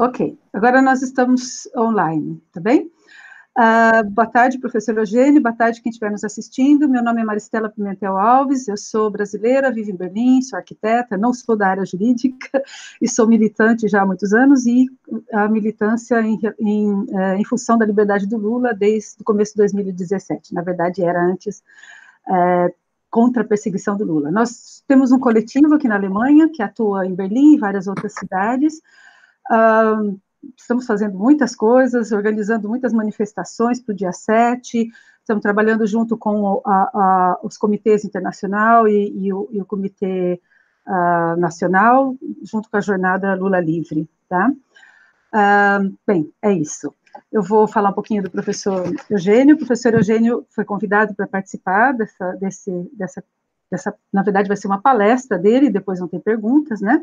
Ok, agora nós estamos online, tá bem? Boa tarde, professor Eugênio, boa tarde quem estiver nos assistindo. Meu nome é Maristela Pimentel Alves, eu sou brasileira, vivo em Berlim, sou arquiteta, não sou da área jurídica e sou militante já há muitos anos, e a militância em função da liberdade do Lula desde o começo de 2017, na verdade era antes, contra a perseguição do Lula. Nós temos um coletivo aqui na Alemanha, que atua em Berlim e várias outras cidades. Estamos fazendo muitas coisas, organizando muitas manifestações para o dia 7, estamos trabalhando junto com os comitês internacional e o comitê nacional, junto com a jornada Lula Livre, tá? Bem, é isso. Eu vou falar um pouquinho do professor Eugênio. O professor Eugênio foi convidado para participar na verdade, vai ser uma palestra dele, depois vão ter perguntas, né?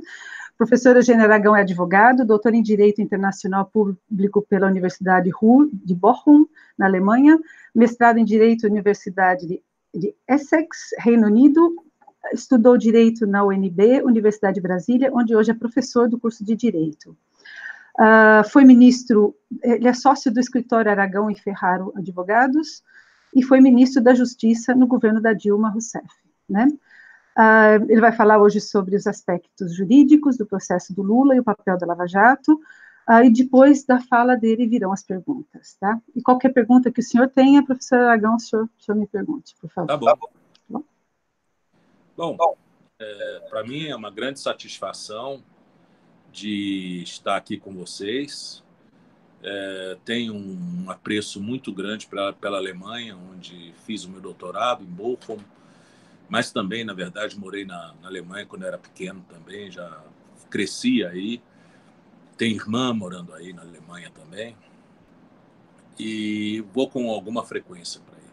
O professor Eugênio Aragão é advogado, doutor em Direito Internacional Público pela Universidade Ruhr de Bochum, na Alemanha, mestrado em Direito Universidade de Essex, Reino Unido, estudou Direito na UNB, Universidade de Brasília, onde hoje é professor do curso de Direito. Foi ministro, ele é sócio do escritório Aragão e Ferraro Advogados, e foi ministro da Justiça no governo da Dilma Rousseff, né? Ele vai falar hoje sobre os aspectos jurídicos do processo do Lula e o papel da Lava Jato, e depois da fala dele virão as perguntas, tá? E qualquer pergunta que o senhor tenha, professor Aragão, o senhor me pergunte, por favor. Tá bom. Bom, para mim é uma grande satisfação de estar aqui com vocês. Tenho um apreço muito grande pela Alemanha, onde fiz o meu doutorado, em Bochum, mas também, na verdade, morei na Alemanha quando era pequeno também, já cresci aí. Tenho irmã morando aí na Alemanha também. E vou com alguma frequência para aí.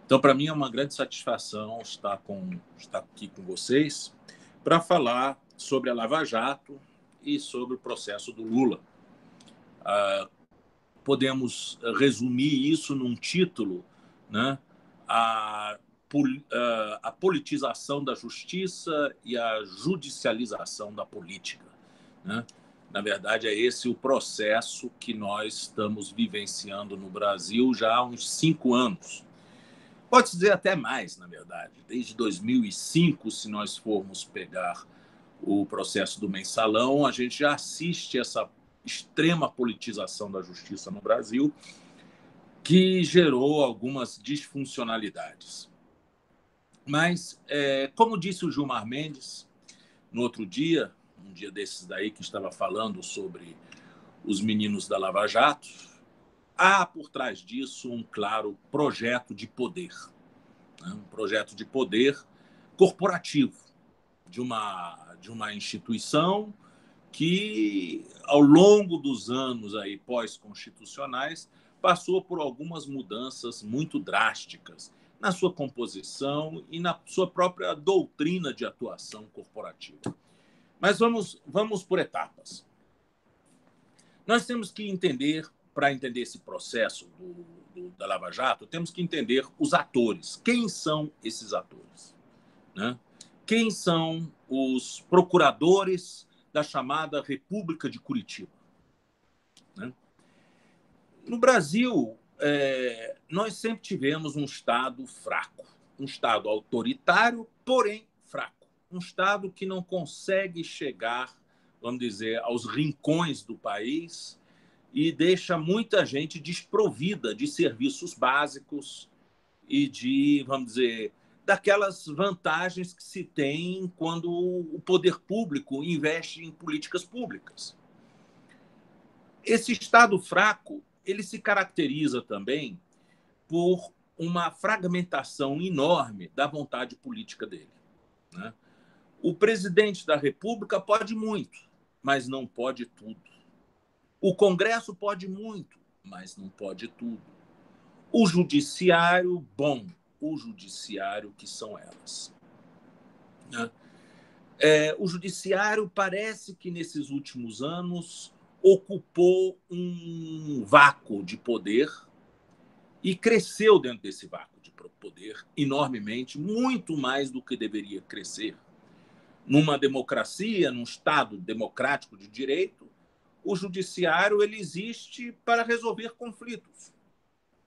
Então, para mim, é uma grande satisfação estar aqui com vocês para falar sobre a Lava Jato e sobre o processo do Lula. Podemos resumir isso num título, né? A politização da justiça e a judicialização da política, né? Na verdade, é esse o processo que nós estamos vivenciando no Brasil já há uns 5 anos. Pode-se dizer até mais, na verdade. Desde 2005, se nós formos pegar o processo do Mensalão, a gente já assiste essa extrema politização da justiça no Brasil, que gerou algumas disfuncionalidades. Mas, como disse o Gilmar Mendes, no outro dia, um dia desses daí que estava falando sobre os meninos da Lava Jato, há por trás disso um claro projeto de poder, né? Um projeto de poder corporativo de uma instituição que, ao longo dos anos aí pós-constitucionais, passou por algumas mudanças muito drásticas na sua composição e na sua própria doutrina de atuação corporativa. Mas vamos por etapas. Nós temos que entender, para entender esse processo da Lava Jato, temos que entender os atores. Quem são esses atores, né? Quem são os procuradores da chamada República de Curitiba, né? No Brasil, nós sempre tivemos um Estado fraco, um Estado autoritário, porém fraco. Um Estado que não consegue chegar, vamos dizer, aos rincões do país e deixa muita gente desprovida de serviços básicos e de, vamos dizer, daquelas vantagens que se tem quando o poder público investe em políticas públicas. Esse Estado fraco, ele se caracteriza também por uma fragmentação enorme da vontade política dele, né? O presidente da República pode muito, mas não pode tudo. O Congresso pode muito, mas não pode tudo. O Judiciário, bom, o Judiciário que são elas, né? O Judiciário parece que, nesses últimos anos, ocupou um vácuo de poder e cresceu dentro desse vácuo de poder enormemente, muito mais do que deveria crescer. Numa democracia, num Estado democrático de direito, o judiciário ele existe para resolver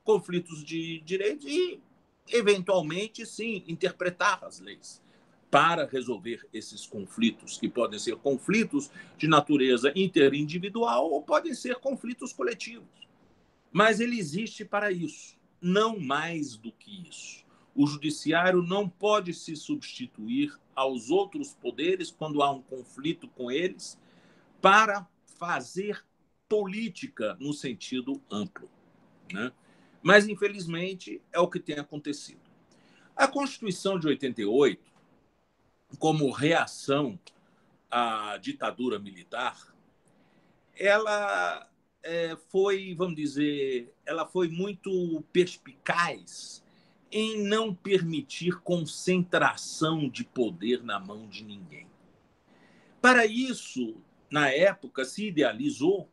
conflitos de direito e, eventualmente, sim, interpretar as leis para resolver esses conflitos, que podem ser conflitos de natureza interindividual ou podem ser conflitos coletivos. Mas ele existe para isso, não mais do que isso. O judiciário não pode se substituir aos outros poderes quando há um conflito com eles para fazer política no sentido amplo, né? Mas, infelizmente, é o que tem acontecido. A Constituição de 88, como reação à ditadura militar, ela foi, vamos dizer, ela foi muito perspicaz em não permitir concentração de poder na mão de ninguém. Para isso, na época, se idealizou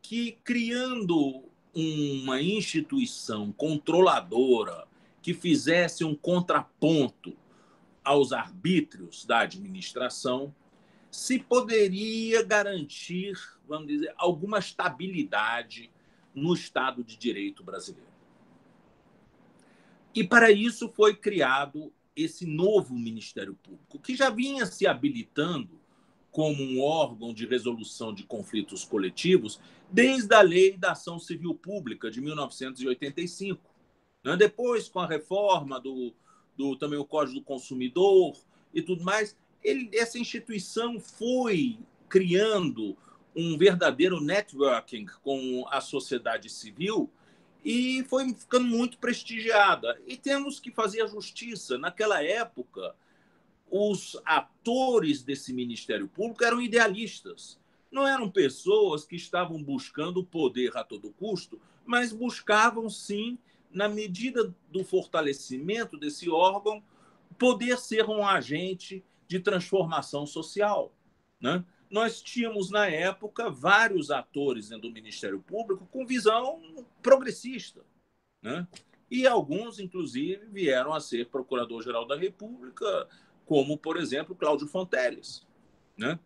que, criando uma instituição controladora que fizesse um contraponto aos arbítrios da administração, se poderia garantir, vamos dizer, alguma estabilidade no Estado de Direito brasileiro. E para isso foi criado esse novo Ministério Público, que já vinha se habilitando como um órgão de resolução de conflitos coletivos desde a Lei da Ação Civil Pública de 1985. Depois, com a reforma também o Código do Consumidor e tudo mais, essa instituição foi criando um verdadeiro networking com a sociedade civil e foi ficando muito prestigiada. E temos que fazer a justiça. Naquela época, os atores desse Ministério Público eram idealistas. Não eram pessoas que estavam buscando o poder a todo custo, mas buscavam, sim, na medida do fortalecimento desse órgão, poder ser um agente de transformação social, né? Nós tínhamos, na época, vários atores dentro do Ministério Público com visão progressista, né? E alguns, inclusive, vieram a ser procurador-geral da República, como, por exemplo, Cláudio Fonteles, né?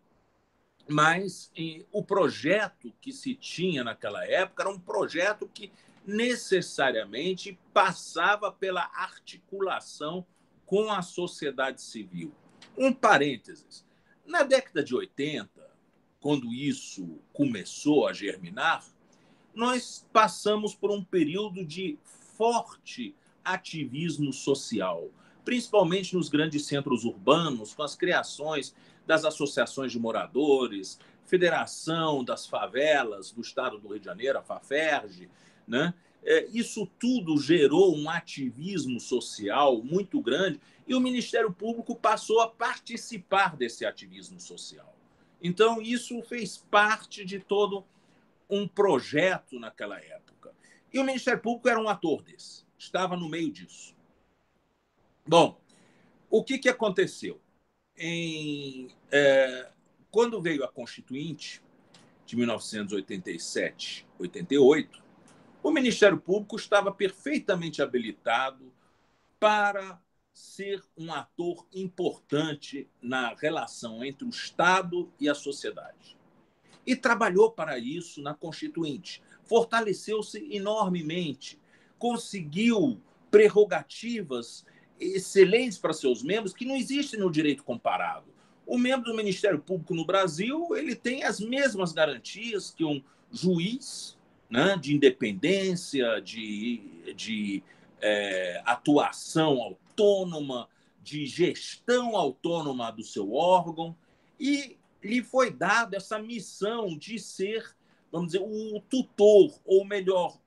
Mas o projeto que se tinha naquela época era um projeto que necessariamente passava pela articulação com a sociedade civil. Um parênteses. Na década de 80, quando isso começou a germinar, nós passamos por um período de forte ativismo social, principalmente nos grandes centros urbanos, com as criações das associações de moradores, Federação das Favelas do Estado do Rio de Janeiro, a FAFERJ, né? Isso tudo gerou um ativismo social muito grande e o Ministério Público passou a participar desse ativismo social. Então, isso fez parte de todo um projeto naquela época. E o Ministério Público era um ator desse, estava no meio disso. Bom, o que aconteceu? Quando veio a Constituinte, de 1987, 88, o Ministério Público estava perfeitamente habilitado para ser um ator importante na relação entre o Estado e a sociedade. E trabalhou para isso na Constituinte. Fortaleceu-se enormemente, conseguiu prerrogativas excelentes para seus membros que não existem no direito comparado. O membro do Ministério Público no Brasil ele tem as mesmas garantias que um juiz, né, de independência, de atuação autônoma, de gestão autônoma do seu órgão, e lhe foi dada essa missão de ser, vamos dizer, o tutor, ou melhor,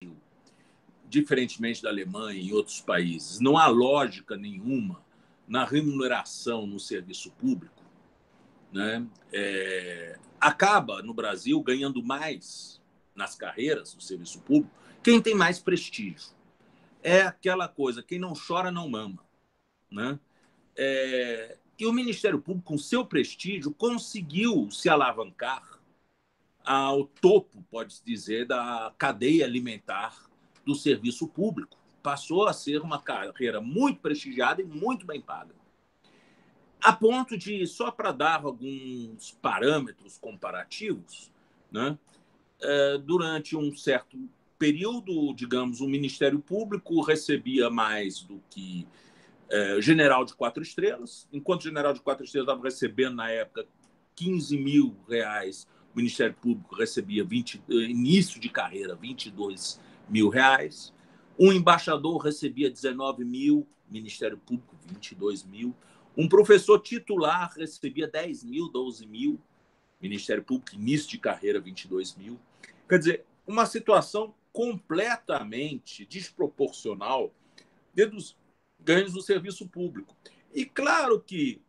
diferentemente da Alemanha e outros países, não há lógica nenhuma na remuneração no serviço público, né? Acaba, no Brasil, ganhando mais nas carreiras do serviço público quem tem mais prestígio. É aquela coisa, quem não chora não mama, né? E o Ministério Público, com seu prestígio, conseguiu se alavancar ao topo, pode-se dizer, da cadeia alimentar do serviço público. Passou a ser uma carreira muito prestigiada e muito bem paga. A ponto de, só para dar alguns parâmetros comparativos, né? Durante um certo período, digamos, o Ministério Público recebia mais do que general de 4 estrelas, enquanto o general de 4 estrelas estava recebendo, na época, R$ 15.000, o Ministério Público recebia, início de carreira, R$ 22.000. Um embaixador recebia 19.000, Ministério Público 22.000. Um professor titular recebia 10.000, 12.000, Ministério Público, início de carreira, 22.000. Quer dizer, uma situação completamente desproporcional dentro dos ganhos do serviço público. E claro que,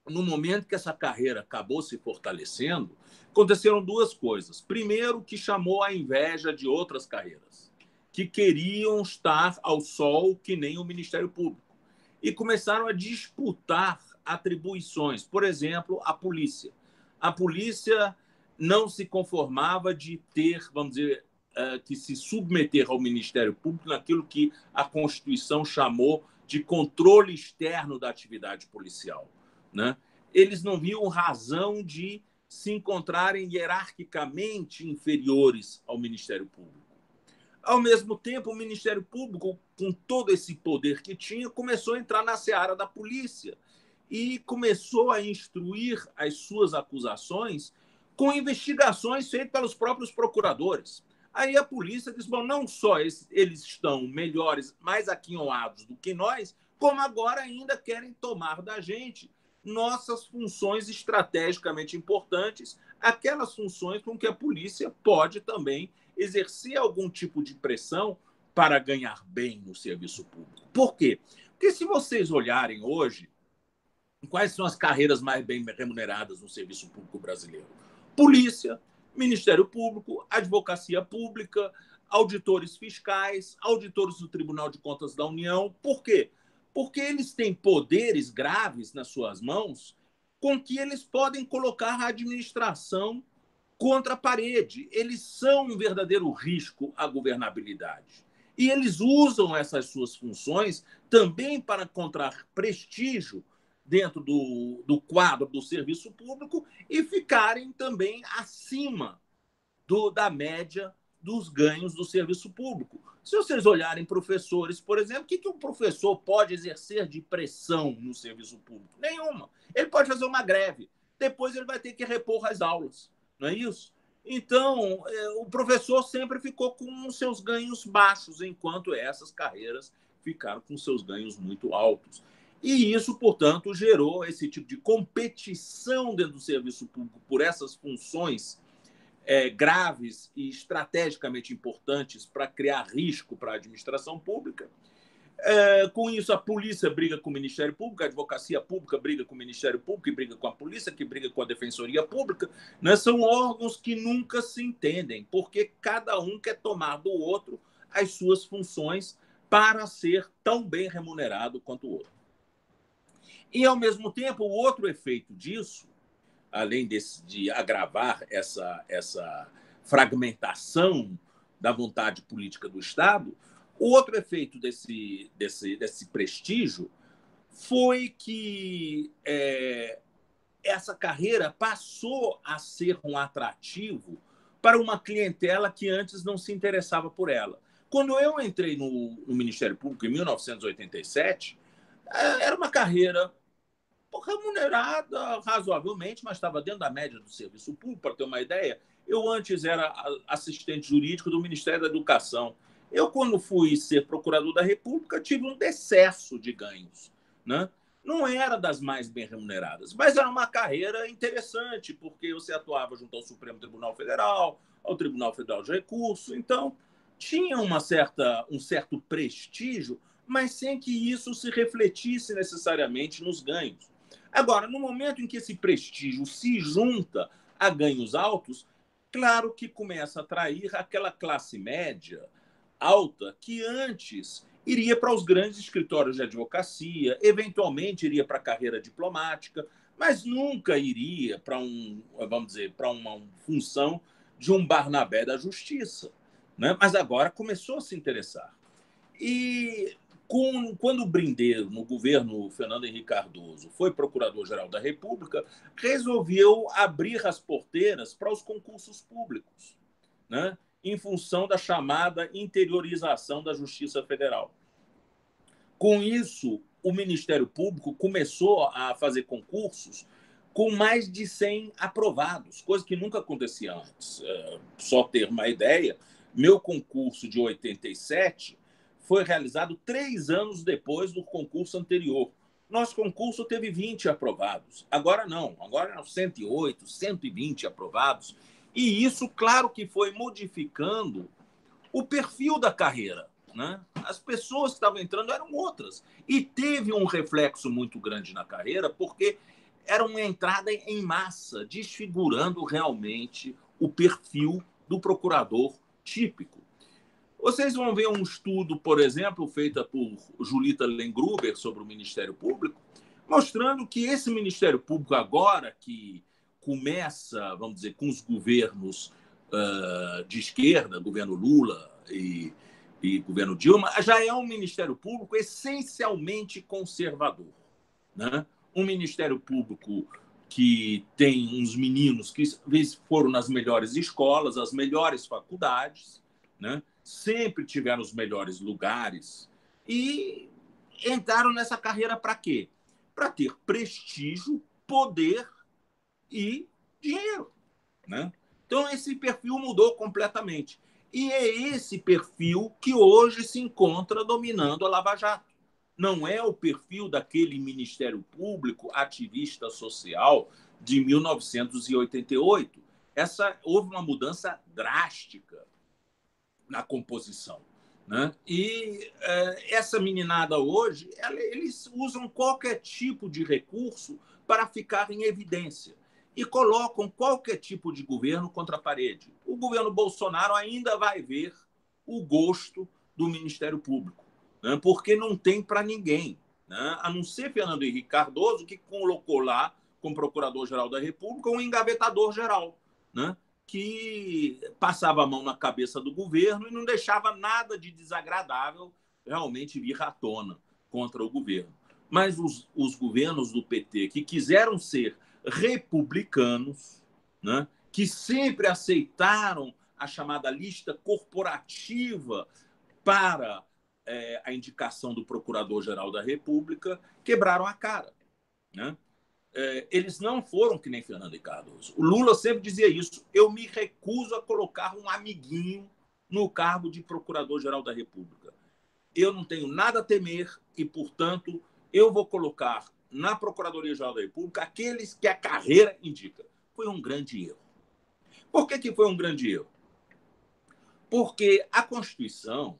no momento que essa carreira acabou se fortalecendo, aconteceram duas coisas. Primeiro, que chamou a inveja de outras carreiras, que queriam estar ao sol que nem o Ministério Público. E começaram a disputar atribuições. Por exemplo, a polícia. A polícia não se conformava de ter, vamos dizer, que se submeter ao Ministério Público naquilo que a Constituição chamou de controle externo da atividade policial, né? Eles não viam razão de se encontrarem hierarquicamente inferiores ao Ministério Público. Ao mesmo tempo, o Ministério Público, com todo esse poder que tinha, começou a entrar na seara da polícia e começou a instruir as suas acusações com investigações feitas pelos próprios procuradores. Aí a polícia diz, bom, não só eles estão melhores, mais aquinhoados do que nós, como agora ainda querem tomar da gente nossas funções estrategicamente importantes, aquelas funções com que a polícia pode também exercer algum tipo de pressão para ganhar bem no serviço público. Por quê? Porque se vocês olharem hoje, quais são as carreiras mais bem remuneradas no serviço público brasileiro? Polícia, Ministério Público, Advocacia Pública, auditores fiscais, auditores do Tribunal de Contas da União. Por quê? Porque eles têm poderes graves nas suas mãos com que eles podem colocar a administração contra a parede. Eles são um verdadeiro risco à governabilidade. E eles usam essas suas funções também para encontrar prestígio dentro do quadro do serviço público e ficarem também acima da média dos ganhos do serviço público. Se vocês olharem professores, por exemplo, o que um professor pode exercer de pressão no serviço público? Nenhuma. Ele pode fazer uma greve. Depois ele vai ter que repor as aulas. Não é isso? Então, o professor sempre ficou com seus ganhos baixos, enquanto essas carreiras ficaram com seus ganhos muito altos. E isso, portanto, gerou esse tipo de competição dentro do serviço público por essas funções graves e estrategicamente importantes para criar risco para a administração pública. Com isso, a polícia briga com o Ministério Público, a advocacia pública briga com o Ministério Público, que briga com a polícia, que briga com a Defensoria Pública. Né? São órgãos que nunca se entendem, porque cada um quer tomar do outro as suas funções para ser tão bem remunerado quanto o outro. E, ao mesmo tempo, o outro efeito disso, além de agravar essa fragmentação da vontade política do Estado, o outro efeito desse prestígio foi que essa carreira passou a ser um atrativo para uma clientela que antes não se interessava por ela. Quando eu entrei no Ministério Público, em 1987, era uma carreira remunerada razoavelmente, mas estava dentro da média do serviço público. Para ter uma ideia, eu antes era assistente jurídico do Ministério da Educação. Eu, quando fui ser procurador da República, tive um decesso de ganhos, né? Não era das mais bem remuneradas, mas era uma carreira interessante, porque você atuava junto ao Supremo Tribunal Federal, ao Tribunal Federal de Recurso, então tinha um certo prestígio, mas sem que isso se refletisse necessariamente nos ganhos. Agora, no momento em que esse prestígio se junta a ganhos altos, claro que começa a atrair aquela classe média alta que antes iria para os grandes escritórios de advocacia, eventualmente iria para a carreira diplomática, mas nunca iria para uma função de um Barnabé da Justiça, né? Mas agora começou a se interessar. E Quando o Brindeiro, no governo Fernando Henrique Cardoso, foi procurador-geral da República, resolveu abrir as porteiras para os concursos públicos, né? Em função da chamada interiorização da Justiça Federal. Com isso, o Ministério Público começou a fazer concursos com mais de 100 aprovados, coisa que nunca acontecia antes. Só ter uma ideia, meu concurso de 87 foi realizado 3 anos depois do concurso anterior. Nosso concurso teve 20 aprovados. Agora não, agora eram 108, 120 aprovados. E isso, claro que foi modificando o perfil da carreira, né? As pessoas que estavam entrando eram outras. E teve um reflexo muito grande na carreira, porque era uma entrada em massa, desfigurando realmente o perfil do procurador típico. Vocês vão ver um estudo, por exemplo, feito por Julita Lengruber sobre o Ministério Público, mostrando que esse Ministério Público agora, que começa, vamos dizer, com os governos de esquerda, governo Lula e governo Dilma, já é um Ministério Público essencialmente conservador, né? Um Ministério Público que tem uns meninos que às vezes foram nas melhores escolas, as melhores faculdades, né? Sempre tiveram os melhores lugares e entraram nessa carreira para quê? Para ter prestígio, poder e dinheiro, né? Então, esse perfil mudou completamente. E é esse perfil que hoje se encontra dominando a Lava Jato. Não é o perfil daquele Ministério Público ativista social de 1988. Houve uma mudança drástica na composição, né? E essa meninada hoje, eles usam qualquer tipo de recurso para ficar em evidência e colocam qualquer tipo de governo contra a parede. O governo Bolsonaro ainda vai ver o gosto do Ministério Público, né? Porque não tem para ninguém, né? A não ser Fernando Henrique Cardoso, que colocou lá, como Procurador-Geral da República, um engavetador-geral, né? Que passava a mão na cabeça do governo e não deixava nada de desagradável realmente vir à tona contra o governo. Mas os governos do PT que quiseram ser republicanos, né, que sempre aceitaram a chamada lista corporativa para a indicação do Procurador-Geral da República, quebraram a cara, né? Eles não foram que nem Fernando Henrique Cardoso. O Lula sempre dizia isso: eu me recuso a colocar um amiguinho no cargo de Procurador-Geral da República. Eu não tenho nada a temer e, portanto, eu vou colocar na Procuradoria-Geral da República aqueles que a carreira indica. Foi um grande erro. Por que foi um grande erro? Porque a Constituição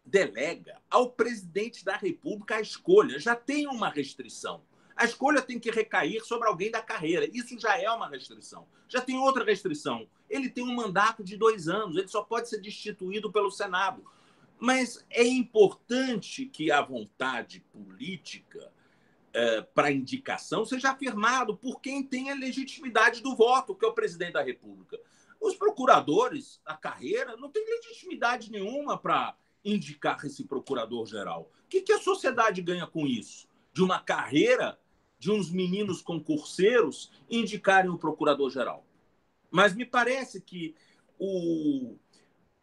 delega ao presidente da República a escolha. Já tem uma restrição. A escolha tem que recair sobre alguém da carreira. Isso já é uma restrição. Já tem outra restrição. Ele tem um mandato de 2 anos. Ele só pode ser destituído pelo Senado. Mas é importante que a vontade política para indicação seja afirmado por quem tem a legitimidade do voto, que é o presidente da República. Os procuradores, a carreira, não tem legitimidade nenhuma para indicar esse procurador-geral. O que a sociedade ganha com isso? De uma carreira de uns meninos concurseiros indicarem o procurador-geral. Mas me parece que o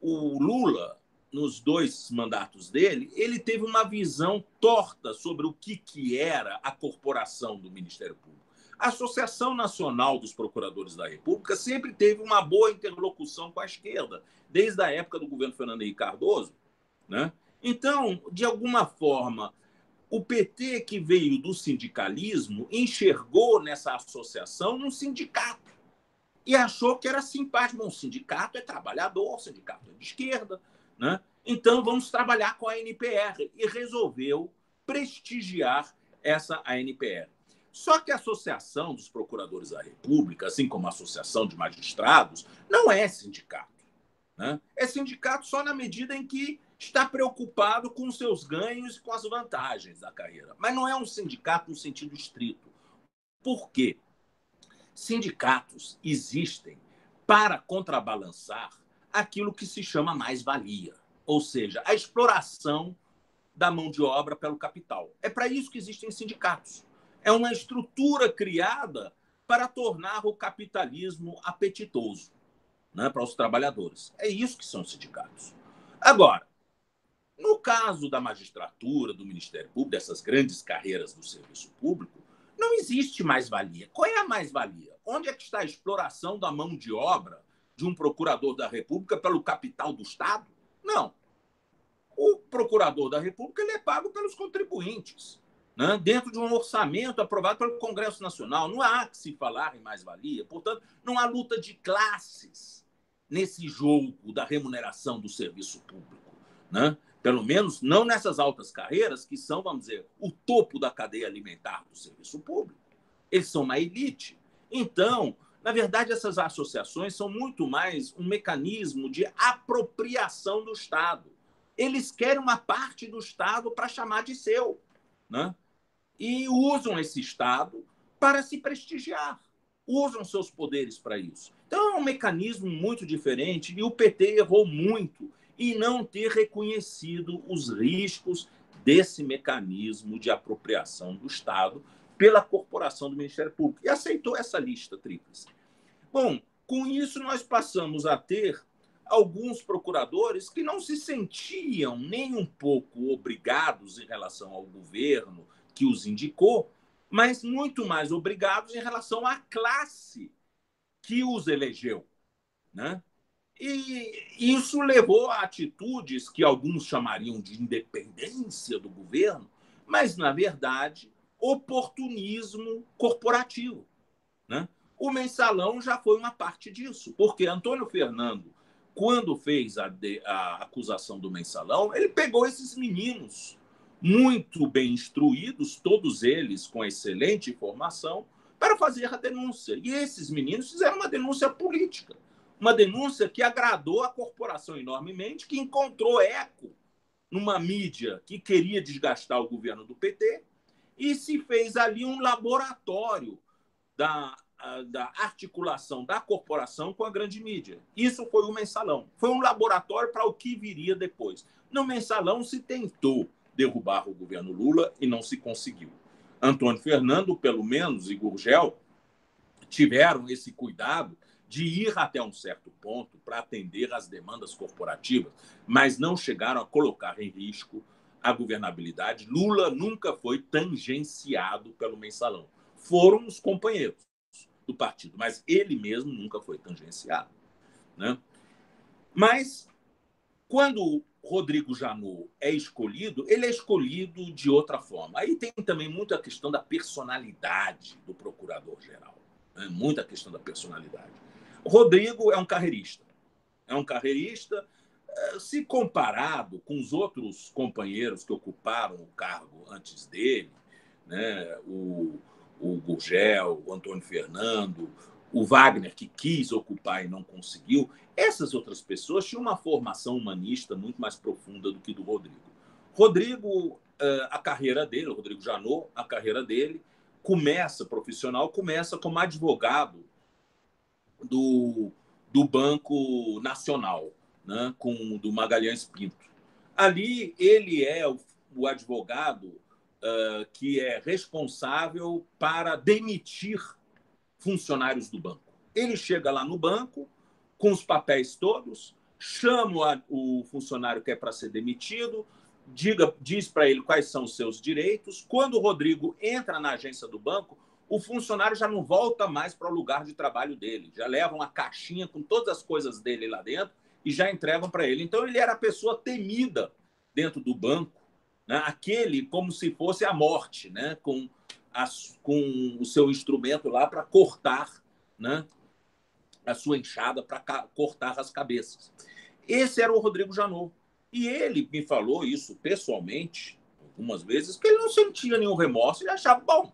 Lula, nos 2 mandatos dele, ele teve uma visão torta sobre o que era a corporação do Ministério Público. A Associação Nacional dos Procuradores da República sempre teve uma boa interlocução com a esquerda, desde a época do governo Fernando Henrique Cardoso, né? Então, de alguma forma, o PT, que veio do sindicalismo, enxergou nessa associação um sindicato e achou que era simpático. Bom, o sindicato é trabalhador, o sindicato é de esquerda, né? Então vamos trabalhar com a ANPR, e resolveu prestigiar essa ANPR. Só que a Associação dos Procuradores da República, assim como a Associação de Magistrados, não é sindicato, né? É sindicato só na medida em que está preocupado com os seus ganhos e com as vantagens da carreira. Mas não é um sindicato no sentido estrito. Por quê? Sindicatos existem para contrabalançar aquilo que se chama mais-valia, ou seja, a exploração da mão de obra pelo capital. É para isso que existem sindicatos. É uma estrutura criada para tornar o capitalismo apetitoso, né, para os trabalhadores. É isso que são os sindicatos. Agora, no caso da magistratura, do Ministério Público, dessas grandes carreiras do serviço público, não existe mais-valia. Qual é a mais-valia? Onde é que está a exploração da mão de obra de um procurador da República pelo capital do Estado? Não. O procurador da República ele é pago pelos contribuintes, né? Dentro de um orçamento aprovado pelo Congresso Nacional. Não há que se falar em mais-valia. Portanto, não há luta de classes nesse jogo da remuneração do serviço público, né? Pelo menos não nessas altas carreiras, que são, vamos dizer, o topo da cadeia alimentar do serviço público. Eles são uma elite. Então, na verdade, essas associações são muito mais um mecanismo de apropriação do Estado. Eles querem uma parte do Estado para chamar de seu, né? E usam esse Estado para se prestigiar. Usam seus poderes para isso. Então, é um mecanismo muito diferente e o PT errou muito em não ter reconhecido os riscos desse mecanismo de apropriação do Estado pela corporação do Ministério Público e aceitou essa lista tríplice. Bom, com isso nós passamos a ter alguns procuradores que não se sentiam nem um pouco obrigados em relação ao governo que os indicou, mas muito mais obrigados em relação à classe que os elegeu, né? E isso levou a atitudes que alguns chamariam de independência do governo, mas, na verdade, oportunismo corporativo, né? O mensalão já foi uma parte disso, porque Antônio Fernando, quando fez a acusação do mensalão, ele pegou esses meninos muito bem instruídos, todos eles com excelente formação, para fazer a denúncia. E esses meninos fizeram uma denúncia política, uma denúncia que agradou a corporação enormemente, que encontrou eco numa mídia que queria desgastar o governo do PT e se fez ali um laboratório da articulação da corporação com a grande mídia. Isso foi o mensalão. Foi um laboratório para o que viria depois. No mensalão se tentou derrubar o governo Lula e não se conseguiu. Antônio Fernando, pelo menos, e Gurgel tiveram esse cuidado de ir até um certo ponto para atender às demandas corporativas, mas não chegaram a colocar em risco a governabilidade. Lula nunca foi tangenciado pelo mensalão. Foram os companheiros do partido, mas ele mesmo nunca foi tangenciado, né? Mas, quando Rodrigo Janot é escolhido, ele é escolhido de outra forma. Aí tem também muita questão da personalidade do procurador-geral, né? Muita questão da personalidade. Rodrigo é um carreirista. É um carreirista, se comparado com os outros companheiros que ocuparam o cargo antes dele, né? O Gurgel, o Antônio Fernando, o Wagner, que quis ocupar e não conseguiu, essas outras pessoas tinham uma formação humanista muito mais profunda do que do Rodrigo. A carreira dele, o Rodrigo Janot, a carreira dele profissional, começa como advogado do Banco Nacional, né, do Magalhães Pinto. Ali ele é o advogado que é responsável para demitir funcionários do banco. Ele chega lá no banco com os papéis todos, chama o funcionário que é para ser demitido, diz para ele quais são os seus direitos. Quando o Rodrigo entra na agência do banco, o funcionário já não volta mais para o lugar de trabalho dele, já levam uma caixinha com todas as coisas dele lá dentro e já entregam para ele. Então, ele era a pessoa temida dentro do banco, né? Aquele como se fosse a morte, né? com o seu instrumento lá para cortar, né? A sua enxada para cortar as cabeças. Esse era o Rodrigo Janot. E ele me falou isso pessoalmente, algumas vezes, que ele não sentia nenhum remorso, ele achava, bom,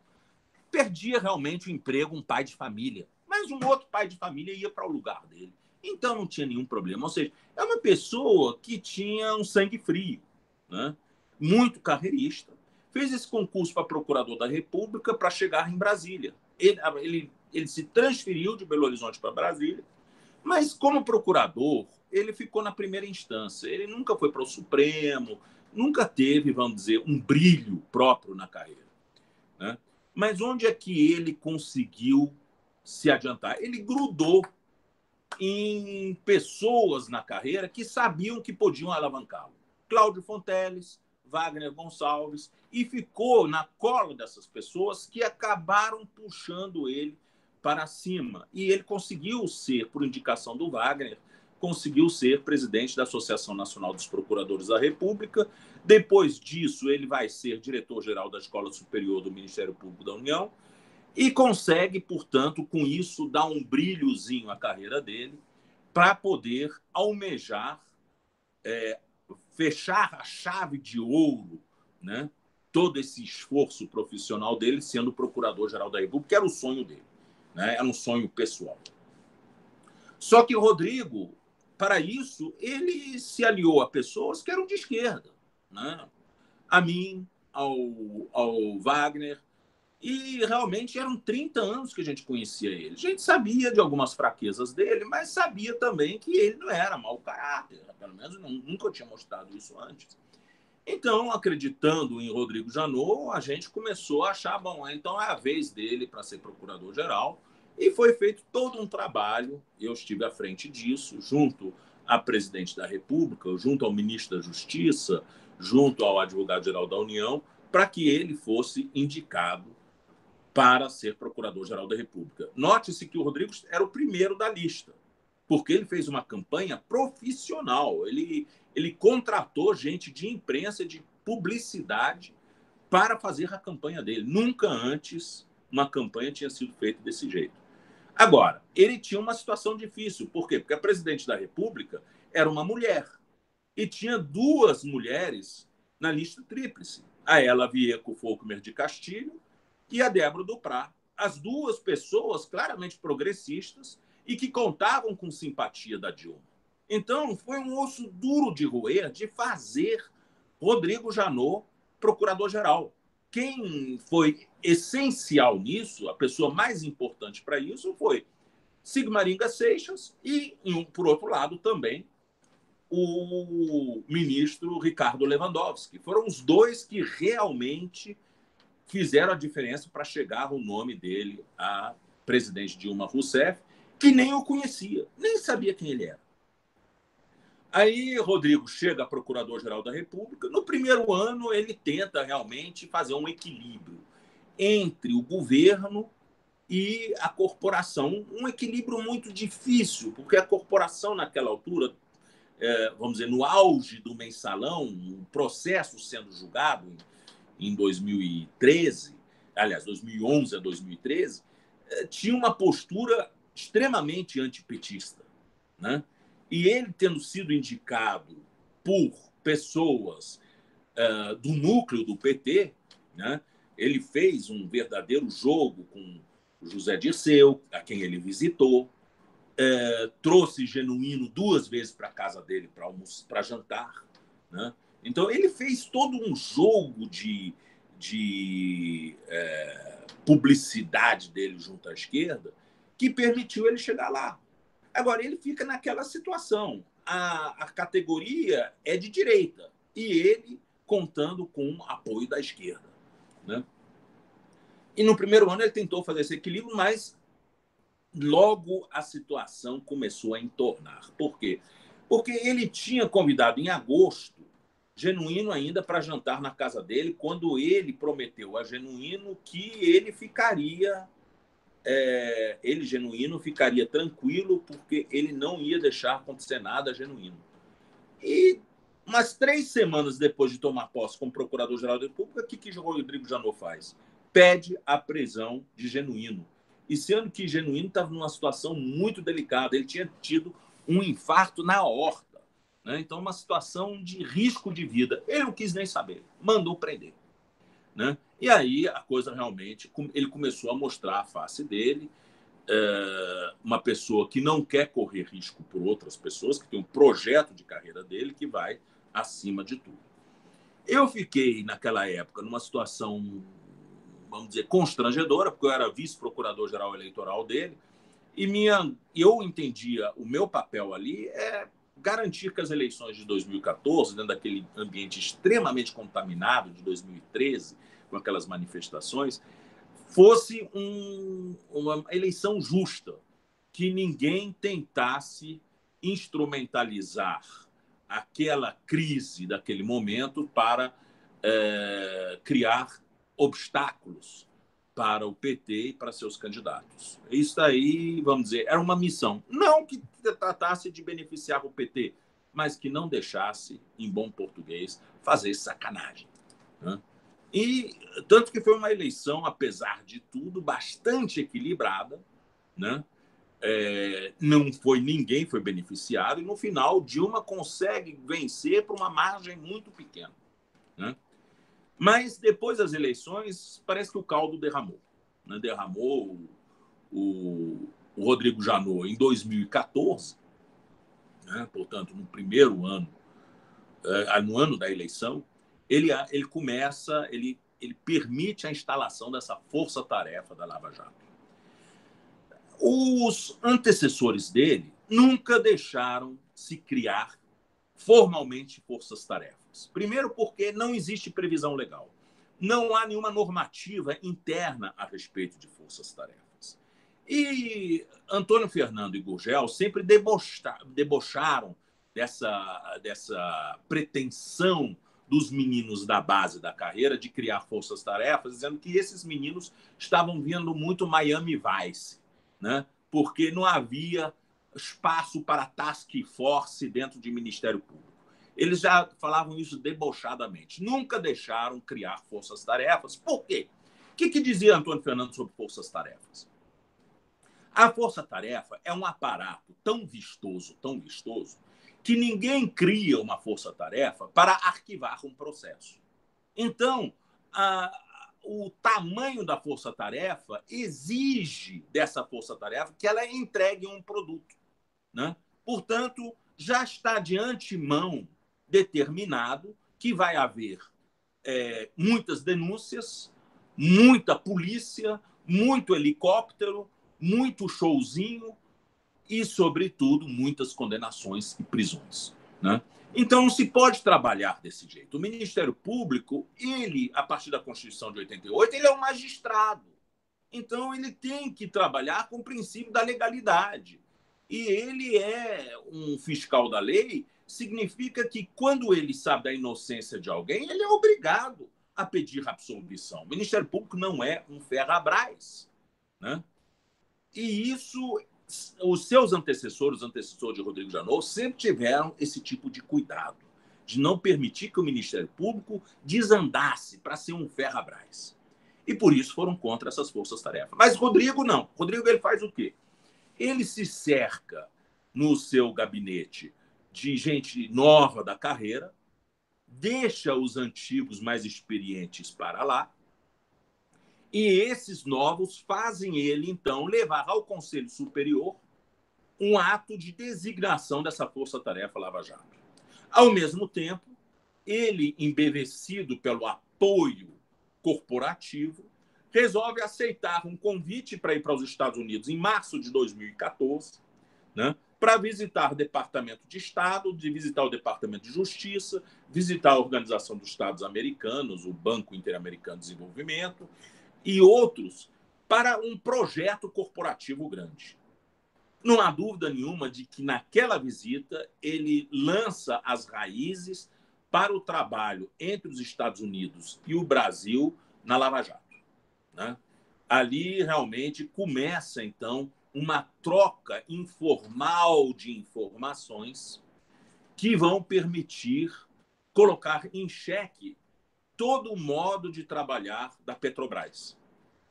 perdia realmente o emprego um pai de família, mas um outro pai de família ia para o lugar dele. Então não tinha nenhum problema. Ou seja, é uma pessoa que tinha um sangue frio, né? Muito carreirista. Fez esse concurso para procurador da República para chegar em Brasília. Ele se transferiu de Belo Horizonte para Brasília, mas como procurador, ele ficou na primeira instância. Ele nunca foi para o Supremo, nunca teve, vamos dizer, um brilho próprio na carreira, né? Mas onde é que ele conseguiu se adiantar? Ele grudou em pessoas na carreira que sabiam que podiam alavancá-lo. Cláudio Fonteles, Wagner Gonçalves, e ficou na cola dessas pessoas que acabaram puxando ele para cima. E ele conseguiu ser, por indicação do Wagner, conseguiu ser presidente da Associação Nacional dos Procuradores da República. Depois disso, ele vai ser diretor-geral da Escola Superior do Ministério Público da União e consegue, portanto, com isso, dar um brilhozinho à carreira dele para poder almejar, fechar a chave de ouro, né? Todo esse esforço profissional dele sendo procurador-geral da República, que era o sonho dele, né? Era um sonho pessoal. Só que o Rodrigo, para isso, ele se aliou a pessoas que eram de esquerda, né? A mim, ao Wagner, e realmente eram 30 anos que a gente conhecia ele. A gente sabia de algumas fraquezas dele, mas sabia também que ele não era mau caráter, pelo menos nunca tinha mostrado isso antes. Então, acreditando em Rodrigo Janot, a gente começou a achar, bom, então é a vez dele para ser procurador-geral, e foi feito todo um trabalho, eu estive à frente disso, junto à presidente da República, junto ao ministro da Justiça, junto ao advogado-geral da União, para que ele fosse indicado para ser procurador-geral da República. Note-se que o Rodrigo era o primeiro da lista, porque ele fez uma campanha profissional. Ele contratou gente de imprensa, de publicidade, para fazer a campanha dele. Nunca antes uma campanha tinha sido feita desse jeito. Agora, ele tinha uma situação difícil. Por quê? Porque a presidente da República era uma mulher. E tinha duas mulheres na lista tríplice. A Ela Vieco Folkmer de Castilho e a Débora Duprá. As duas pessoas claramente progressistas e que contavam com simpatia da Dilma. Então, foi um osso duro de roer de fazer Rodrigo Janot procurador-geral. Quem foi essencial nisso, a pessoa mais importante para isso, foi Sigmaringa Seixas e, por outro lado, também o ministro Ricardo Lewandowski. Foram os dois que realmente fizeram a diferença para chegar o nome dele a presidente Dilma Rousseff, que nem o conhecia, nem sabia quem ele era. Aí Rodrigo chega a procurador-geral da República. No primeiro ano, ele tenta realmente fazer um equilíbrio entre o governo e a corporação. Um equilíbrio muito difícil, porque a corporação, naquela altura, vamos dizer, no auge do mensalão, o processo sendo julgado em 2013, aliás, 2011 a 2013, tinha uma postura extremamente antipetista, né? E ele tendo sido indicado por pessoas do núcleo do PT, né? Ele fez um verdadeiro jogo com José Dirceu, a quem ele visitou, trouxe Genuíno 2 vezes para a casa dele para jantar, né? Então, ele fez todo um jogo de publicidade dele junto à esquerda que permitiu ele chegar lá. Agora, ele fica naquela situação. A categoria é de direita e ele contando com apoio da esquerda, né? E no primeiro ano ele tentou fazer esse equilíbrio, mas logo a situação começou a entornar. Por quê? Porque ele tinha convidado em agosto Genuíno ainda para jantar na casa dele, quando ele prometeu a Genuíno que ele ficaria, Genuíno, ficaria tranquilo, porque ele não ia deixar acontecer nada a Genuíno. E umas 3 semanas depois de tomar posse como procurador-geral da República, o que Rodrigo Janot faz? Pede a prisão de Genuíno. E sendo que Genuíno estava numa situação muito delicada, ele tinha tido um infarto na aorta, né? Então, uma situação de risco de vida. Ele não quis nem saber, mandou prender, né? E aí a coisa realmente, ele começou a mostrar a face dele, uma pessoa que não quer correr risco por outras pessoas, que tem um projeto de carreira dele que vai acima de tudo. Eu fiquei, naquela época, numa situação, vamos dizer, constrangedora, porque eu era vice-procurador-geral eleitoral dele, e eu entendia o meu papel ali garantir que as eleições de 2014, dentro daquele ambiente extremamente contaminado de 2013, com aquelas manifestações, fosse uma eleição justa, que ninguém tentasse instrumentalizar aquela crise daquele momento para criar obstáculos para o PT e para seus candidatos. Isso aí, vamos dizer, era uma missão. Não que tratasse de beneficiar o PT, mas que não deixasse, em bom português, fazer sacanagem, né? E tanto que foi uma eleição, apesar de tudo, bastante equilibrada, né? Ninguém foi beneficiado, e no final Dilma consegue vencer por uma margem muito pequena, né? Mas depois das eleições parece que o caldo derramou, né? Derramou o Rodrigo Janot em 2014, né? Portanto, no primeiro ano, no ano da eleição, ele permite a instalação dessa força-tarefa da Lava Jato. Os antecessores dele nunca deixaram se criar formalmente forças-tarefas. Primeiro, porque não existe previsão legal. Não há nenhuma normativa interna a respeito de forças-tarefas. E Antônio Fernando e Gurgel sempre debocharam dessa pretensão dos meninos da base da carreira de criar forças-tarefas, dizendo que esses meninos estavam vindo muito Miami Vice, né? Porque não havia espaço para task force dentro de Ministério Público. Eles já falavam isso debochadamente. Nunca deixaram criar forças-tarefas. Por quê? O que dizia Antônio Fernando sobre forças-tarefas? A força-tarefa é um aparato tão vistoso, que ninguém cria uma força-tarefa para arquivar um processo. Então, o tamanho da força-tarefa exige dessa força-tarefa que ela entregue um produto, né? Portanto, já está de antemão determinado que vai haver muitas denúncias, muita polícia, muito helicóptero, muito showzinho e, sobretudo, muitas condenações e prisões, né? Então, não se pode trabalhar desse jeito. O Ministério Público, ele, a partir da Constituição de 88, ele é um magistrado. Então, ele tem que trabalhar com o princípio da legalidade. E ele é um fiscal da lei, significa que, quando ele sabe da inocência de alguém, ele é obrigado a pedir absolvição. O Ministério Público não é um Ferrabras, né? E isso, os seus antecessores, os antecessores de Rodrigo Janot, sempre tiveram esse tipo de cuidado, de não permitir que o Ministério Público desandasse para ser um Ferrabras. E por isso foram contra essas forças-tarefas. Mas Rodrigo não. Rodrigo, ele faz o quê? Ele se cerca no seu gabinete de gente nova da carreira, deixa os antigos mais experientes para lá, e esses novos fazem ele, então, levar ao Conselho Superior um ato de designação dessa força-tarefa Lava Jato. Ao mesmo tempo, ele, embevecido pelo apoio corporativo, resolve aceitar um convite para ir para os Estados Unidos em março de 2014, né, para visitar o Departamento de Estado, de visitar o Departamento de Justiça, visitar a Organização dos Estados Americanos, o Banco Interamericano de Desenvolvimento e outros, para um projeto corporativo grande. Não há dúvida nenhuma de que, naquela visita, ele lança as raízes para o trabalho entre os Estados Unidos e o Brasil na Lava Jato, né? Ali, realmente, começa, então, uma troca informal de informações que vão permitir colocar em xeque todo o modo de trabalhar da Petrobras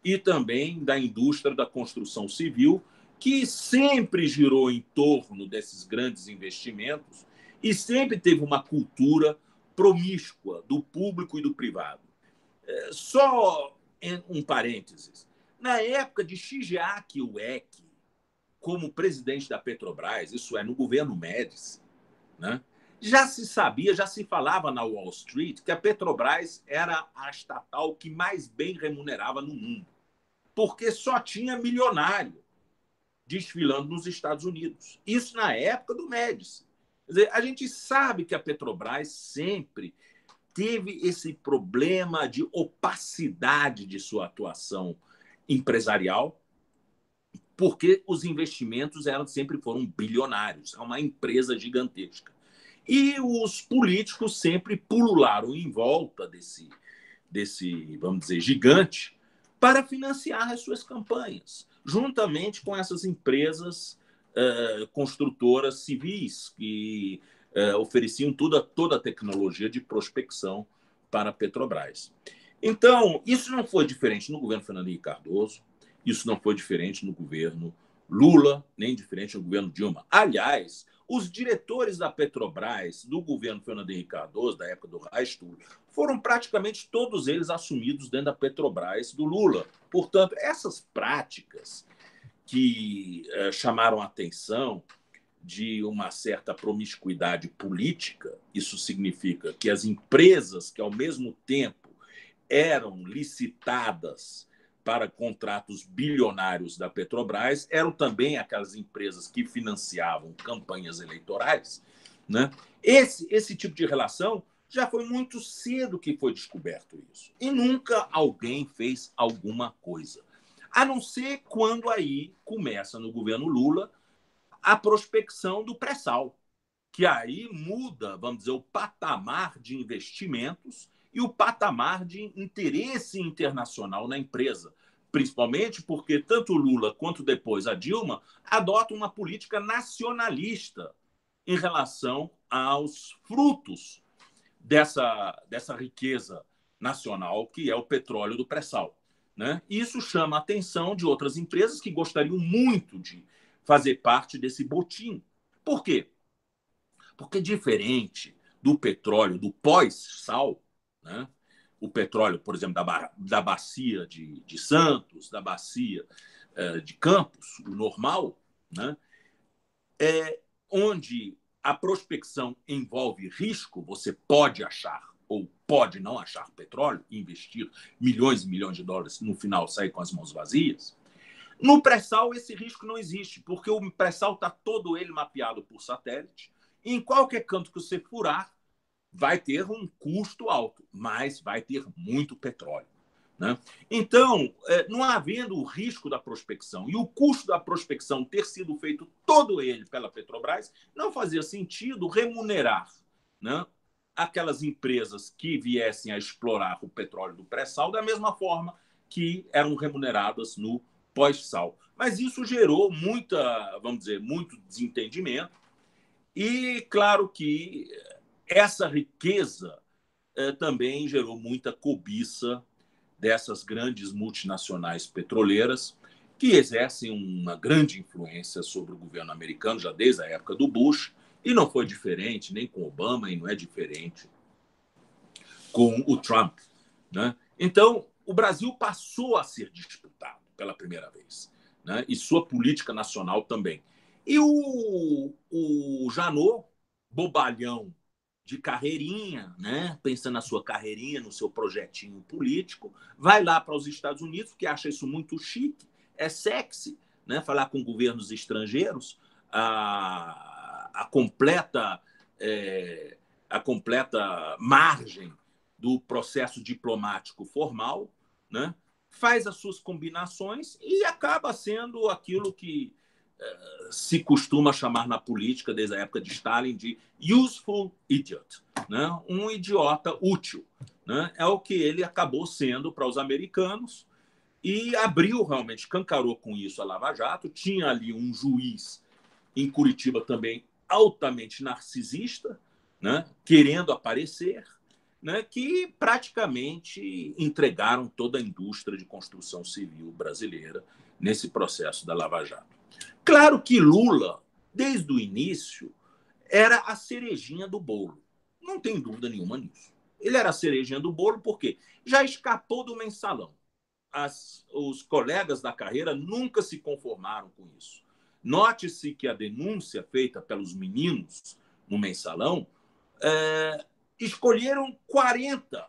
e também da indústria da construção civil, que sempre girou em torno desses grandes investimentos e sempre teve uma cultura promíscua do público e do privado. Só um parênteses. Na época de Shigeaki Ueki, como presidente da Petrobras, isso é, no governo Médici, né, já se sabia, já se falava na Wall Street que a Petrobras era a estatal que mais bem remunerava no mundo, porque só tinha milionário desfilando nos Estados Unidos. Isso na época do Médici. Quer dizer, a gente sabe que a Petrobras sempre teve esse problema de opacidade de sua atuação empresarial, porque os investimentos sempre foram bilionários. É uma empresa gigantesca. E os políticos sempre pulularam em volta desse, vamos dizer, gigante para financiar as suas campanhas, juntamente com essas empresas construtoras civis que ofereciam toda a tecnologia de prospecção para a Petrobras. Então, isso não foi diferente no governo Fernando Henrique Cardoso, isso não foi diferente no governo Lula, nem diferente no governo Dilma. Aliás, os diretores da Petrobras, do governo Fernando Henrique Cardoso, da época do Reichstag, foram praticamente todos eles assumidos dentro da Petrobras do Lula. Portanto, essas práticas que chamaram a atenção de uma certa promiscuidade política, isso significa que as empresas que, ao mesmo tempo, eram licitadas para contratos bilionários da Petrobras, eram também aquelas empresas que financiavam campanhas eleitorais, né? Esse tipo de relação já foi muito cedo que foi descoberto isso. E nunca alguém fez alguma coisa. A não ser quando aí começa, no governo Lula, a prospecção do pré-sal, que aí muda, vamos dizer, o patamar de investimentos e o patamar de interesse internacional na empresa, principalmente porque tanto o Lula quanto depois a Dilma adotam uma política nacionalista em relação aos frutos dessa riqueza nacional, que é o petróleo do pré-sal, né? Isso chama a atenção de outras empresas que gostariam muito de fazer parte desse botim. Por quê? Porque, diferente do petróleo do pós-sal, né? O petróleo, por exemplo, da bacia de Santos, da bacia de Campos, o normal, né? Onde a prospecção envolve risco, você pode achar ou pode não achar petróleo, investir milhões e milhões de dólares, no final sair com as mãos vazias. No pré-sal, esse risco não existe, porque o pré-sal está todo ele mapeado por satélite. Em qualquer canto que você furar, vai ter um custo alto, mas vai ter muito petróleo, né? Então, não havendo o risco da prospecção e o custo da prospecção ter sido feito todo ele pela Petrobras, não fazia sentido remunerar, né, aquelas empresas que viessem a explorar o petróleo do pré-sal da mesma forma que eram remuneradas no pós-sal. Mas isso gerou vamos dizer, muito desentendimento e, claro que essa riqueza também gerou muita cobiça dessas grandes multinacionais petroleiras que exercem uma grande influência sobre o governo americano já desde a época do Bush, e não foi diferente nem com Obama e não é diferente com o Trump, né? Então, o Brasil passou a ser disputado pela primeira vez, né? E sua política nacional também. E o Janot, bobalhão de carreirinha, né? Pensando na sua carreirinha, no seu projetinho político, vai lá para os Estados Unidos, que acha isso muito chique, é sexy, né? Falar com governos estrangeiros, a completa margem do processo diplomático formal, né? Faz as suas combinações e acaba sendo aquilo que se costuma chamar na política, desde a época de Stalin, de useful idiot, né? Um idiota útil, né? É o que ele acabou sendo para os americanos e abriu realmente, escancarou com isso a Lava Jato. Tinha ali um juiz em Curitiba também altamente narcisista, né? Querendo aparecer, né? Que praticamente entregaram toda a indústria de construção civil brasileira nesse processo da Lava Jato. Claro que Lula, desde o início, era a cerejinha do bolo. Não tem dúvida nenhuma nisso. Ele era a cerejinha do bolo porque já escapou do mensalão. Os colegas da carreira nunca se conformaram com isso. Note-se que a denúncia feita pelos meninos no mensalão escolheram 40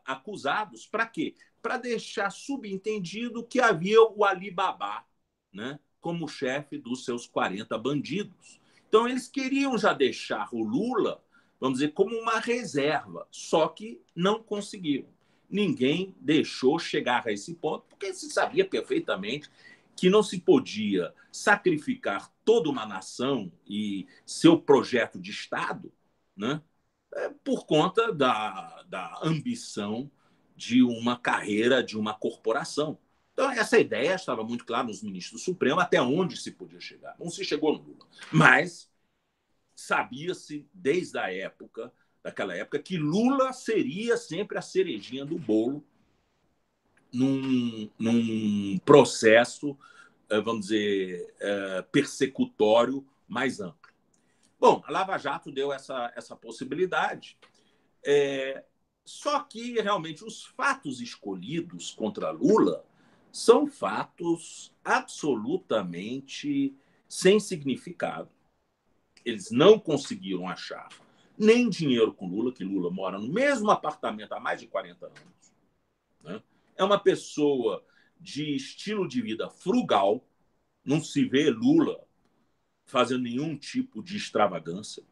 acusados. Para quê? Para deixar subentendido que havia o Alibaba, né, como chefe dos seus 40 bandidos. Então, eles queriam já deixar o Lula, vamos dizer, como uma reserva, só que não conseguiram. Ninguém deixou chegar a esse ponto, porque se sabia perfeitamente que não se podia sacrificar toda uma nação e seu projeto de Estado, né, por conta da ambição de uma carreira, de uma corporação. Então, essa ideia estava muito clara nos ministros do Supremo, até onde se podia chegar. Não se chegou no Lula. Mas sabia-se, desde a época, daquela época, que Lula seria sempre a cerejinha do bolo num processo, vamos dizer, persecutório mais amplo. Bom, a Lava Jato deu essa possibilidade, só que, realmente, os fatos escolhidos contra Lula são fatos absolutamente sem significado. Eles não conseguiram achar nem dinheiro com Lula, que Lula mora no mesmo apartamento há mais de 40 anos. Né? É uma pessoa de estilo de vida frugal, não se vê Lula fazendo nenhum tipo de extravagância.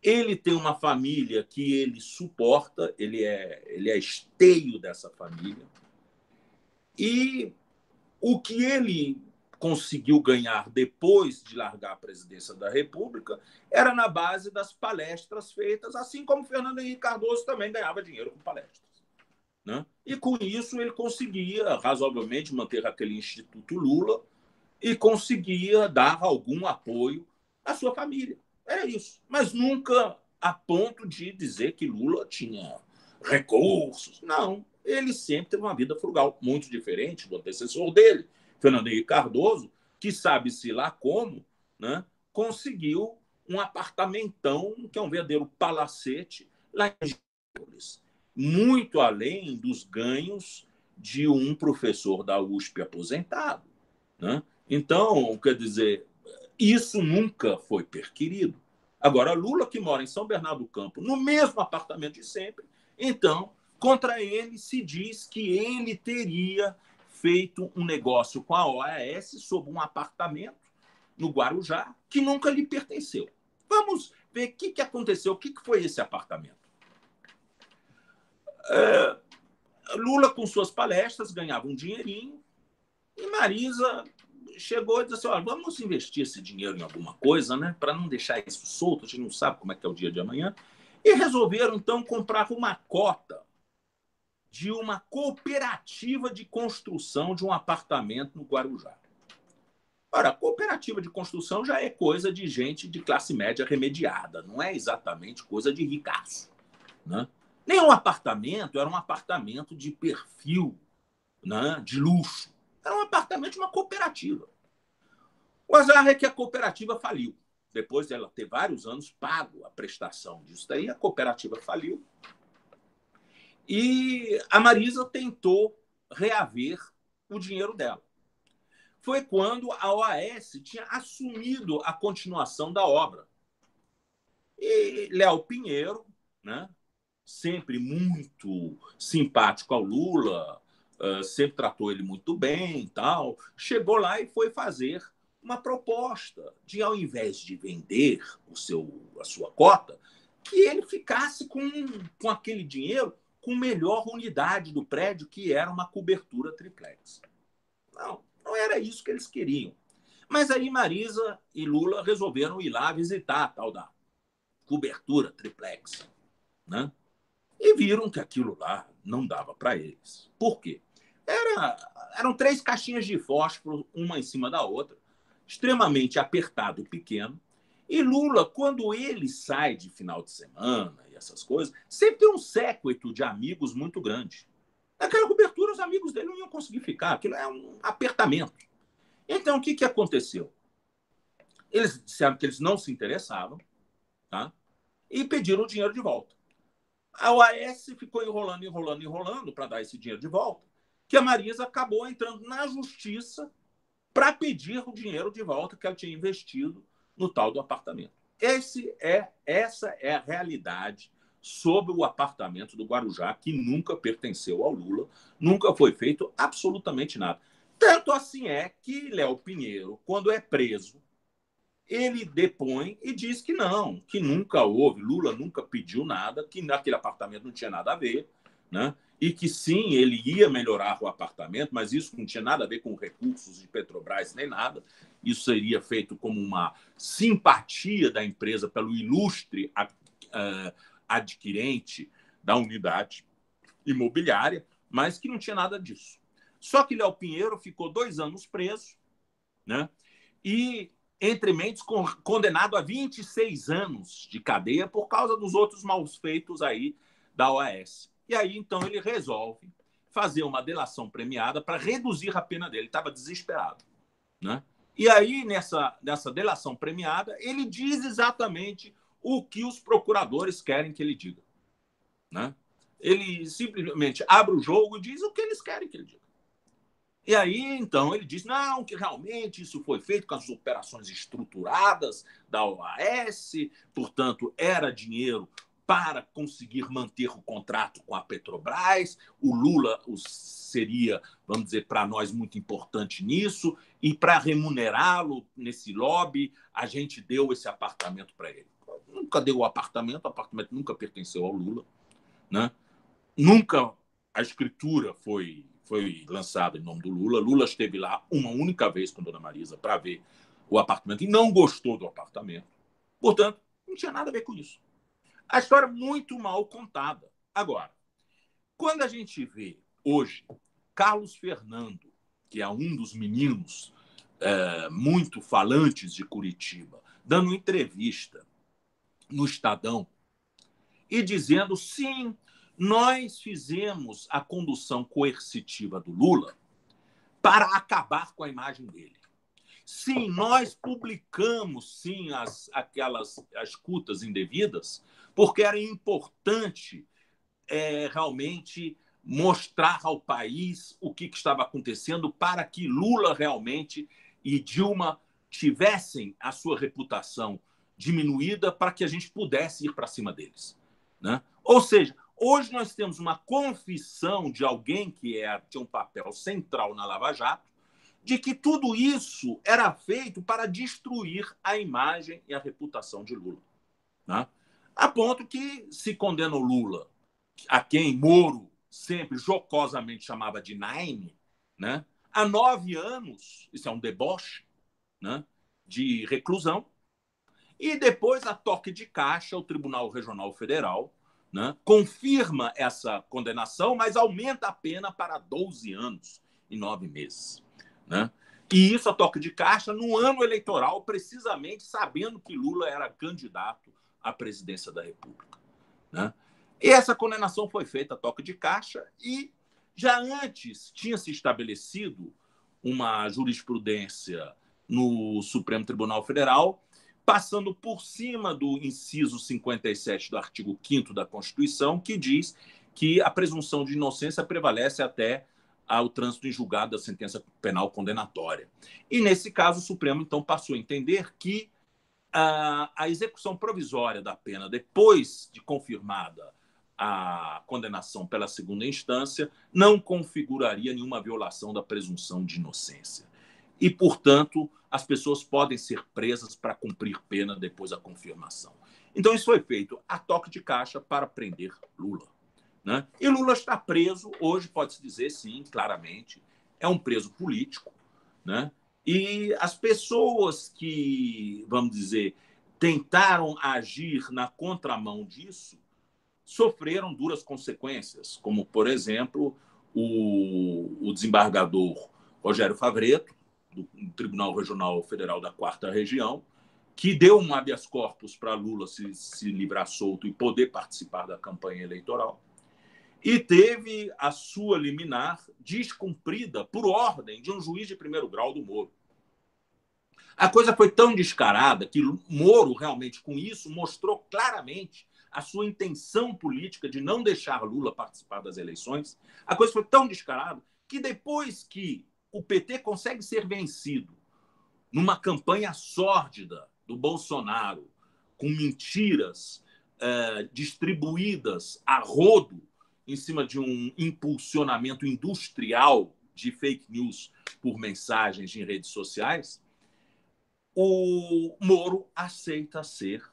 Ele tem uma família que ele suporta, ele é esteio dessa família. E o que ele conseguiu ganhar depois de largar a presidência da República era na base das palestras feitas, assim como Fernando Henrique Cardoso também ganhava dinheiro com palestras. Né? E com isso ele conseguia razoavelmente manter aquele Instituto Lula e conseguia dar algum apoio à sua família. Era isso. Mas nunca a ponto de dizer que Lula tinha recursos. Não. Ele sempre teve uma vida frugal, muito diferente do antecessor dele, Fernando Henrique Cardoso, que sabe-se lá como, né, conseguiu um apartamentão, que é um verdadeiro palacete, lá em Gípolis, muito além dos ganhos de um professor da USP aposentado. Né? Então, quer dizer, isso nunca foi perquirido. Agora, Lula, que mora em São Bernardo do Campo, no mesmo apartamento de sempre, então, contra ele se diz que ele teria feito um negócio com a OAS sobre um apartamento no Guarujá que nunca lhe pertenceu. Vamos ver o que aconteceu, o que foi esse apartamento. Lula, com suas palestras, ganhava um dinheirinho e Marisa chegou e disse assim, olha, vamos investir esse dinheiro em alguma coisa, né, para não deixar isso solto, a gente não sabe como é que é o dia de amanhã. E resolveram, então, comprar uma cota de uma cooperativa de construção de um apartamento no Guarujá. Ora, cooperativa de construção já é coisa de gente de classe média remediada, não é exatamente coisa de ricaço. Né? Nenhum apartamento era um apartamento de perfil, né, de luxo. Era um apartamento de uma cooperativa. O azar é que a cooperativa faliu. Depois dela ter vários anos pago a prestação disso daí, a cooperativa faliu. E a Marisa tentou reaver o dinheiro dela. Foi quando a OAS tinha assumido a continuação da obra. E Léo Pinheiro, né, sempre muito simpático ao Lula, sempre tratou ele muito bem, tal, chegou lá e foi fazer uma proposta de, ao invés de vender a sua cota, que ele ficasse com aquele dinheiro com melhor unidade do prédio, que era uma cobertura triplex. Não era isso que eles queriam. Mas aí Marisa e Lula resolveram ir lá visitar a tal da cobertura triplex. Né? E viram que aquilo lá não dava para eles. Por quê? Eram 3 caixinhas de fósforo, uma em cima da outra, extremamente apertado e pequeno. E Lula, quando ele sai de final de semana e essas coisas, sempre tem um séquito de amigos muito grande. Naquela cobertura, os amigos dele não iam conseguir ficar. Aquilo é um apertamento. Então, o que aconteceu? Eles disseram que eles não se interessavam, tá? E pediram o dinheiro de volta. A OAS ficou enrolando para dar esse dinheiro de volta, que a Marisa acabou entrando na justiça para pedir o dinheiro de volta que ela tinha investido no tal do apartamento. Essa é a realidade sobre o apartamento do Guarujá, que nunca pertenceu ao Lula, nunca foi feito absolutamente nada. Tanto assim é que Léo Pinheiro, quando é preso, ele depõe e diz que não, que nunca houve, Lula nunca pediu nada, que naquele apartamento não tinha nada a ver, né? E que sim, ele ia melhorar o apartamento, mas isso não tinha nada a ver com recursos de Petrobras nem nada. Isso seria feito como uma simpatia da empresa pelo ilustre adquirente da unidade imobiliária, mas que não tinha nada disso. Só que Léo Pinheiro ficou 2 anos preso, né? E, entre mentes, condenado a 26 anos de cadeia por causa dos outros malfeitos aí da OAS. E aí, então, ele resolve fazer uma delação premiada para reduzir a pena dele. Ele estava desesperado, né? E aí, nessa delação premiada, ele diz exatamente o que os procuradores querem que ele diga, né? Ele simplesmente abre o jogo e diz o que eles querem que ele diga. E aí, então, ele diz não, que realmente isso foi feito com as operações estruturadas da OAS, portanto, era dinheiro para conseguir manter o contrato com a Petrobras. O Lula seria, vamos dizer, para nós muito importante nisso, e para remunerá-lo nesse lobby, a gente deu esse apartamento para ele. Nunca deu o apartamento nunca pertenceu ao Lula, né? Nunca a escritura foi lançada em nome do Lula. Lula esteve lá uma única vez com Dona Marisa para ver o apartamento e não gostou do apartamento. Portanto, não tinha nada a ver com isso. A história é muito mal contada. Agora, quando a gente vê hoje Carlos Fernando, que é um dos meninos muito falantes de Curitiba, dando entrevista no Estadão e dizendo sim, nós fizemos a condução coercitiva do Lula para acabar com a imagem dele. Sim, nós publicamos sim as escutas indevidas porque era importante realmente mostrar ao país o que estava acontecendo para que Lula realmente e Dilma tivessem a sua reputação diminuída para que a gente pudesse ir para cima deles, né? Ou seja, hoje nós temos uma confissão de alguém que tinha um papel central na Lava Jato, de que tudo isso era feito para destruir a imagem e a reputação de Lula, né? A ponto que se condena o Lula, a quem Moro sempre jocosamente chamava de Naime, né? Há 9 anos, isso é um deboche, né? De reclusão, e depois, a toque de caixa, o Tribunal Regional Federal, né, confirma essa condenação, mas aumenta a pena para 12 anos e 9 meses. Né? E isso a toque de caixa no ano eleitoral, precisamente sabendo que Lula era candidato à presidência da República. Né? E essa condenação foi feita a toque de caixa e já antes tinha se estabelecido uma jurisprudência no Supremo Tribunal Federal, passando por cima do inciso 57 do artigo 5º da Constituição, que diz que a presunção de inocência prevalece até ao trânsito em julgado da sentença penal condenatória. E, nesse caso, o Supremo, então, passou a entender que a execução provisória da pena, depois de confirmada a condenação pela segunda instância, não configuraria nenhuma violação da presunção de inocência. E, portanto, as pessoas podem ser presas para cumprir pena depois da confirmação. Então, isso foi feito a toque de caixa para prender Lula. Né? E Lula está preso, hoje pode-se dizer, sim, claramente, é um preso político. Né? E as pessoas que, vamos dizer, tentaram agir na contramão disso, sofreram duras consequências, como, por exemplo, o desembargador Rogério Favretto, do Tribunal Regional Federal da 4ª Região, que deu um habeas corpus para Lula se livrar solto e poder participar da campanha eleitoral, e teve a sua liminar descumprida por ordem de um juiz de primeiro grau do Moro. A coisa foi tão descarada que Moro, realmente, com isso, mostrou claramente a sua intenção política de não deixar Lula participar das eleições. A coisa foi tão descarada que depois que o PT consegue ser vencido numa campanha sórdida do Bolsonaro, com mentiras distribuídas a rodo em cima de um impulsionamento industrial de fake news por mensagens em redes sociais, o Moro aceita ser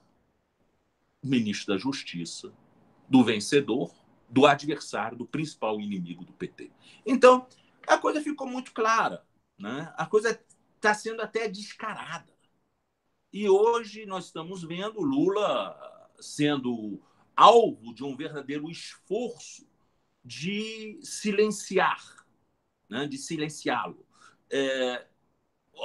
ministro da Justiça do vencedor, do adversário, do principal inimigo do PT. Então, a coisa ficou muito clara, né? A coisa está sendo até descarada. E hoje nós estamos vendo Lula sendo alvo de um verdadeiro esforço de silenciar, né? De silenciá-lo.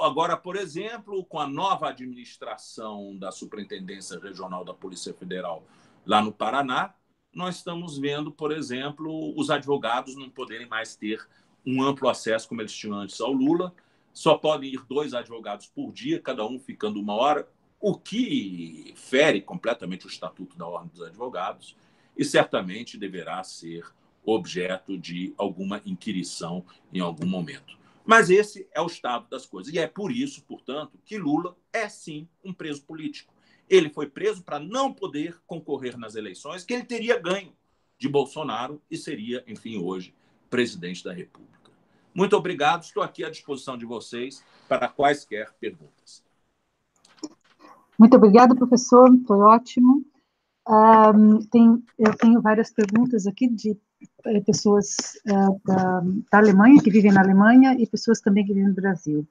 Agora, por exemplo, com a nova administração da Superintendência Regional da Polícia Federal lá no Paraná, nós estamos vendo, por exemplo, os advogados não poderem mais ter um amplo acesso, como eles tinham antes, ao Lula. Só podem ir 2 advogados por dia, cada um ficando 1 hora, o que fere completamente o Estatuto da Ordem dos Advogados e certamente deverá ser objeto de alguma inquirição em algum momento. Mas esse é o estado das coisas. E é por isso, portanto, que Lula é, sim, um preso político. Ele foi preso para não poder concorrer nas eleições, que ele teria ganho de Bolsonaro e seria, enfim, hoje, presidente da República. Muito obrigado. Estou aqui à disposição de vocês para quaisquer perguntas. Muito obrigada, professor. Foi ótimo. Eu tenho várias perguntas aqui de pessoas da Alemanha, que vivem na Alemanha, e pessoas também que vivem no Brasil.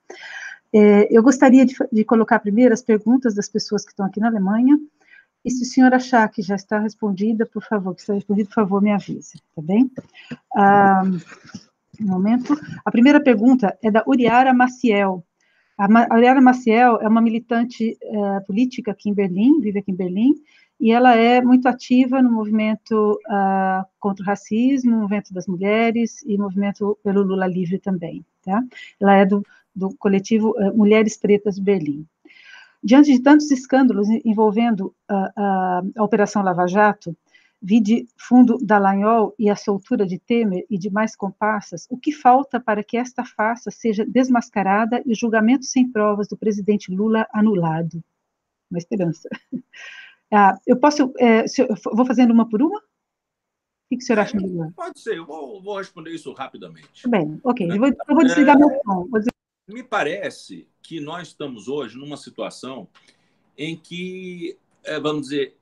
Eu gostaria de colocar primeiro as perguntas das pessoas que estão aqui na Alemanha, e se o senhor achar que já está respondida, por favor, me avise, tá bem? Um momento. A primeira pergunta é da Uriara Maciel. A Uriara Maciel é uma militante política aqui em Berlim, vive aqui em Berlim, e ela é muito ativa no movimento contra o racismo, movimento das mulheres e movimento pelo Lula livre também, tá? Ela é do coletivo Mulheres Pretas de Berlim. Diante de tantos escândalos envolvendo a Operação Lava Jato, vide fundo Dallagnol e a soltura de Temer e demais comparsas, o que falta para que esta farsa seja desmascarada e o julgamento sem provas do presidente Lula anulado? Uma esperança. Eu posso... vou fazendo uma por uma? O que o senhor acha melhor? Pode ser, eu vou responder isso rapidamente. Bem, ok. Eu vou desligar meu som. Me parece que nós estamos hoje numa situação em que, vamos dizer,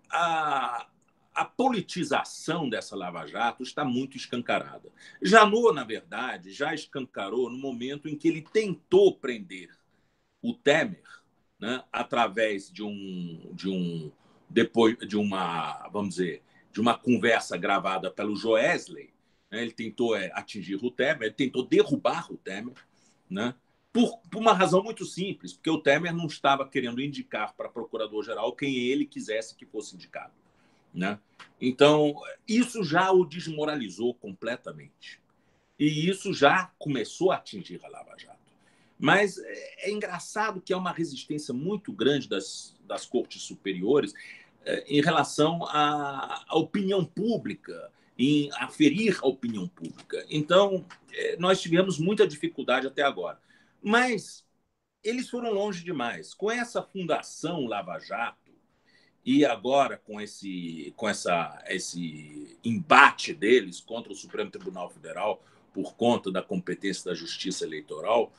a politização dessa Lava Jato está muito escancarada. Janot, na verdade, já escancarou no momento em que ele tentou prender o Temer, né, através de uma conversa gravada pelo Joesley, né, ele tentou atingir o Temer, ele tentou derrubar o Temer, né, por uma razão muito simples, porque o Temer não estava querendo indicar para procurador-geral quem ele quisesse que fosse indicado, né? Então, isso já o desmoralizou completamente. E isso já começou a atingir a Lava Jato. Mas é engraçado que há uma resistência muito grande das cortes superiores em relação à opinião pública, em aferir a opinião pública. Então, nós tivemos muita dificuldade até agora. Mas eles foram longe demais. Com essa Fundação Lava Jato e agora com esse embate deles contra o Supremo Tribunal Federal por conta da competência da Justiça Eleitoral,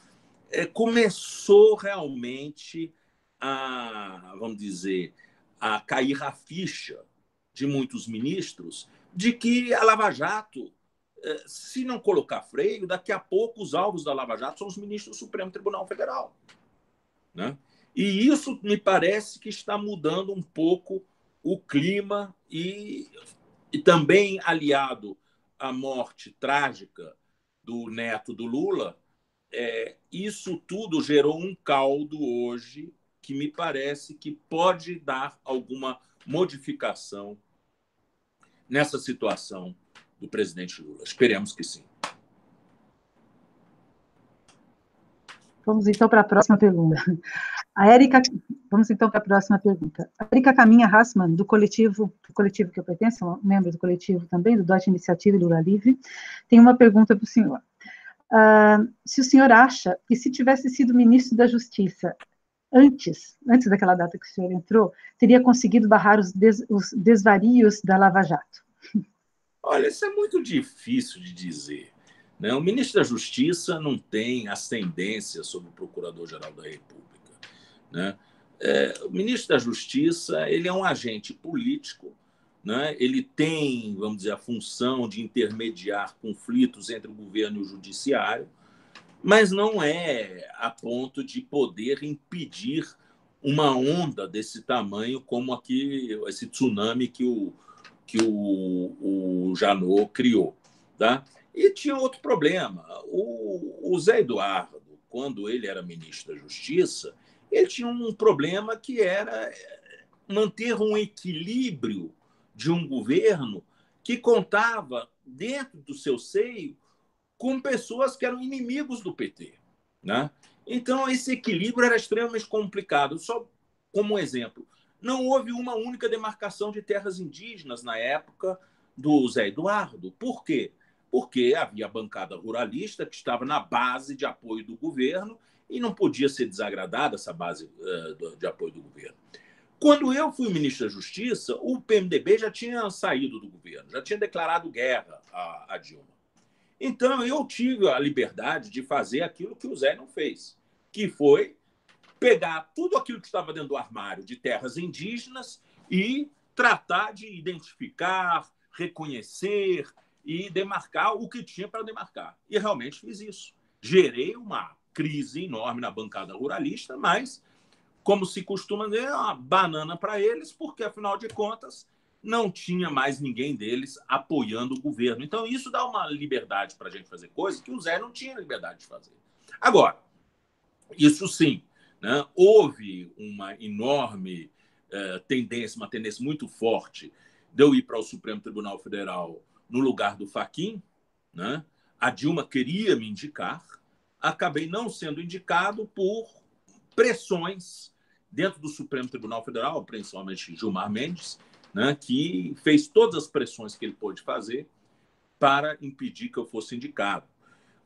começou realmente vamos dizer, a cair a ficha de muitos ministros de que a Lava Jato, se não colocar freio, daqui a pouco os alvos da Lava Jato são os ministros do Supremo Tribunal Federal, né? E isso me parece que está mudando um pouco o clima e também aliado à morte trágica do neto do Lula, isso tudo gerou um caldo hoje que me parece que pode dar alguma modificação nessa situação do presidente Lula. Esperemos que sim. Vamos então para a próxima pergunta. Vamos então para a próxima pergunta. A Érica Caminha Hassmann, do coletivo que eu pertenço, um membro do coletivo também, do Deutsche Initiative Lula Livre, tem uma pergunta para o senhor. Se o senhor acha que se tivesse sido ministro da Justiça antes daquela data que o senhor entrou, teria conseguido barrar os desvarios da Lava Jato? Olha, isso é muito difícil de dizer, né? O ministro da Justiça não tem ascendência sobre o Procurador-Geral da República. né? O ministro da Justiça, ele é um agente político, né? Ele tem, vamos dizer, a função de intermediar conflitos entre o governo e o judiciário, mas não é a ponto de poder impedir uma onda desse tamanho como aqui, esse tsunami que o Janot criou. Tá? E tinha outro problema. O Zé Eduardo, quando ele era ministro da Justiça, ele tinha um problema que era manter um equilíbrio de um governo que contava, dentro do seu seio, com pessoas que eram inimigos do PT. Né? Então, esse equilíbrio era extremamente complicado. Só como exemplo, não houve uma única demarcação de terras indígenas na época do Zé Eduardo. Por quê? Porque havia a bancada ruralista que estava na base de apoio do governo e não podia ser desagradada essa base de apoio do governo. Quando eu fui ministro da Justiça, o PMDB já tinha saído do governo, já tinha declarado guerra a Dilma. Então, eu tive a liberdade de fazer aquilo que o Zé não fez, que foi pegar tudo aquilo que estava dentro do armário de terras indígenas e tratar de identificar, reconhecer e demarcar o que tinha para demarcar. E realmente fiz isso. Gerei uma crise enorme na bancada ruralista, mas, como se costuma dizer, é uma banana para eles, porque, afinal de contas, não tinha mais ninguém deles apoiando o governo. Então, isso dá uma liberdade para a gente fazer coisas que o Zé não tinha liberdade de fazer. Agora, isso sim, né? Houve uma enorme tendência, uma tendência muito forte de eu ir para o Supremo Tribunal Federal no lugar do Fachin, né? A Dilma queria me indicar, acabei não sendo indicado por pressões dentro do Supremo Tribunal Federal, principalmente Gilmar Mendes, né? Que fez todas as pressões que ele pôde fazer para impedir que eu fosse indicado.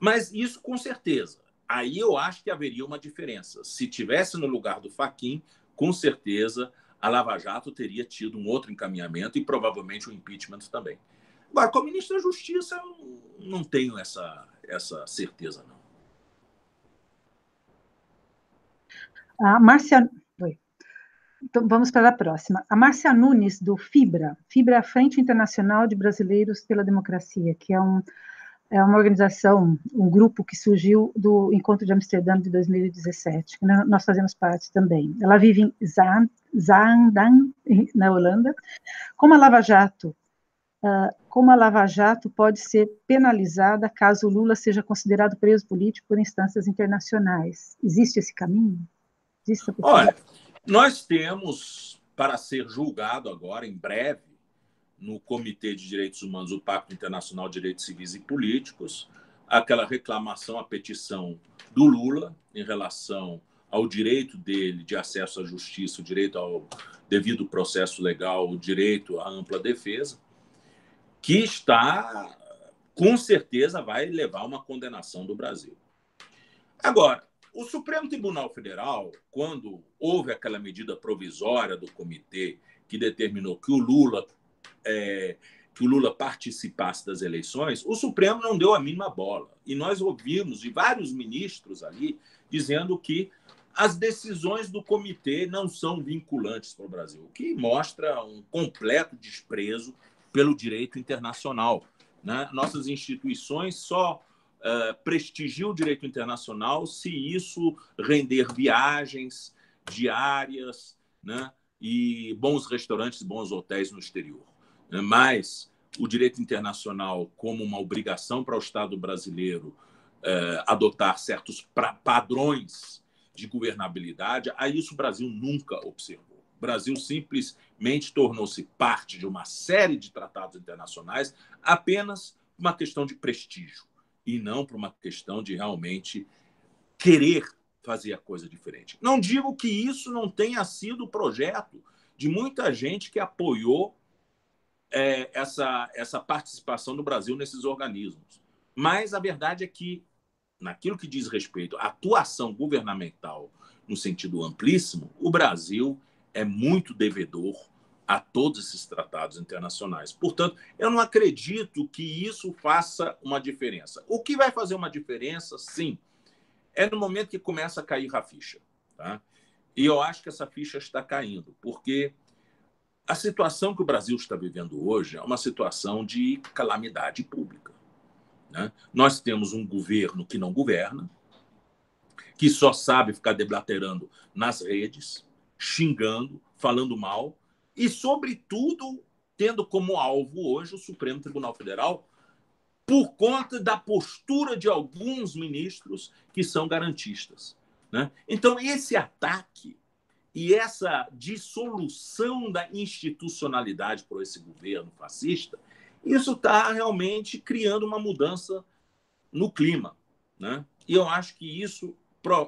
Mas isso, com certeza, aí eu acho que haveria uma diferença. Se tivesse no lugar do Fachin, com certeza a Lava Jato teria tido um outro encaminhamento e provavelmente o impeachment também. Agora, como ministro da Justiça, eu não tenho essa certeza, não. A Márcia... Então, vamos para a próxima. A Márcia Nunes, do FIBRA. FIBRA é a Frente Internacional de Brasileiros pela Democracia, que é uma organização, um grupo que surgiu do Encontro de Amsterdã de 2017, que nós fazemos parte também. Ela vive em Zaandam, na Holanda. Como a Lava Jato pode ser penalizada caso o Lula seja considerado preso político por instâncias internacionais? Existe esse caminho? Existe essa possibilidade? Olha, nós temos, para ser julgado agora, em breve, no Comitê de Direitos Humanos, o Pacto Internacional de Direitos Civis e Políticos, aquela reclamação, a petição do Lula em relação ao direito dele de acesso à justiça, o direito ao devido processo legal, o direito à ampla defesa, que está, com certeza, vai levar a uma condenação do Brasil. Agora, o Supremo Tribunal Federal, quando houve aquela medida provisória do comitê que determinou que o Lula participasse das eleições, o Supremo não deu a mínima bola. E nós ouvimos de vários ministros ali dizendo que as decisões do comitê não são vinculantes para o Brasil, o que mostra um completo desprezo pelo direito internacional. Né? Nossas instituições só prestigiam o direito internacional se isso render viagens diárias, né? E bons restaurantes, bons hotéis no exterior. Mas o direito internacional como uma obrigação para o Estado brasileiro adotar certos padrões de governabilidade, a isso o Brasil nunca observou. O Brasil simplesmente tornou-se parte de uma série de tratados internacionais apenas uma questão de prestígio e não por uma questão de realmente querer fazer a coisa diferente. Não digo que isso não tenha sido o projeto de muita gente que apoiou essa participação do Brasil nesses organismos. Mas a verdade é que, naquilo que diz respeito à atuação governamental no sentido amplíssimo, o Brasil é muito devedor a todos esses tratados internacionais. Portanto, eu não acredito que isso faça uma diferença. O que vai fazer uma diferença, sim, é no momento que começa a cair a ficha. Tá? E eu acho que essa ficha está caindo, porque a situação que o Brasil está vivendo hoje é uma situação de calamidade pública, né? Nós temos um governo que não governa, que só sabe ficar deblaterando nas redes, xingando, falando mal, e, sobretudo, tendo como alvo hoje o Supremo Tribunal Federal, por conta da postura de alguns ministros que são garantistas, né? Então, esse ataque e essa dissolução da institucionalidade por esse governo fascista, isso está realmente criando uma mudança no clima, né? E eu acho que isso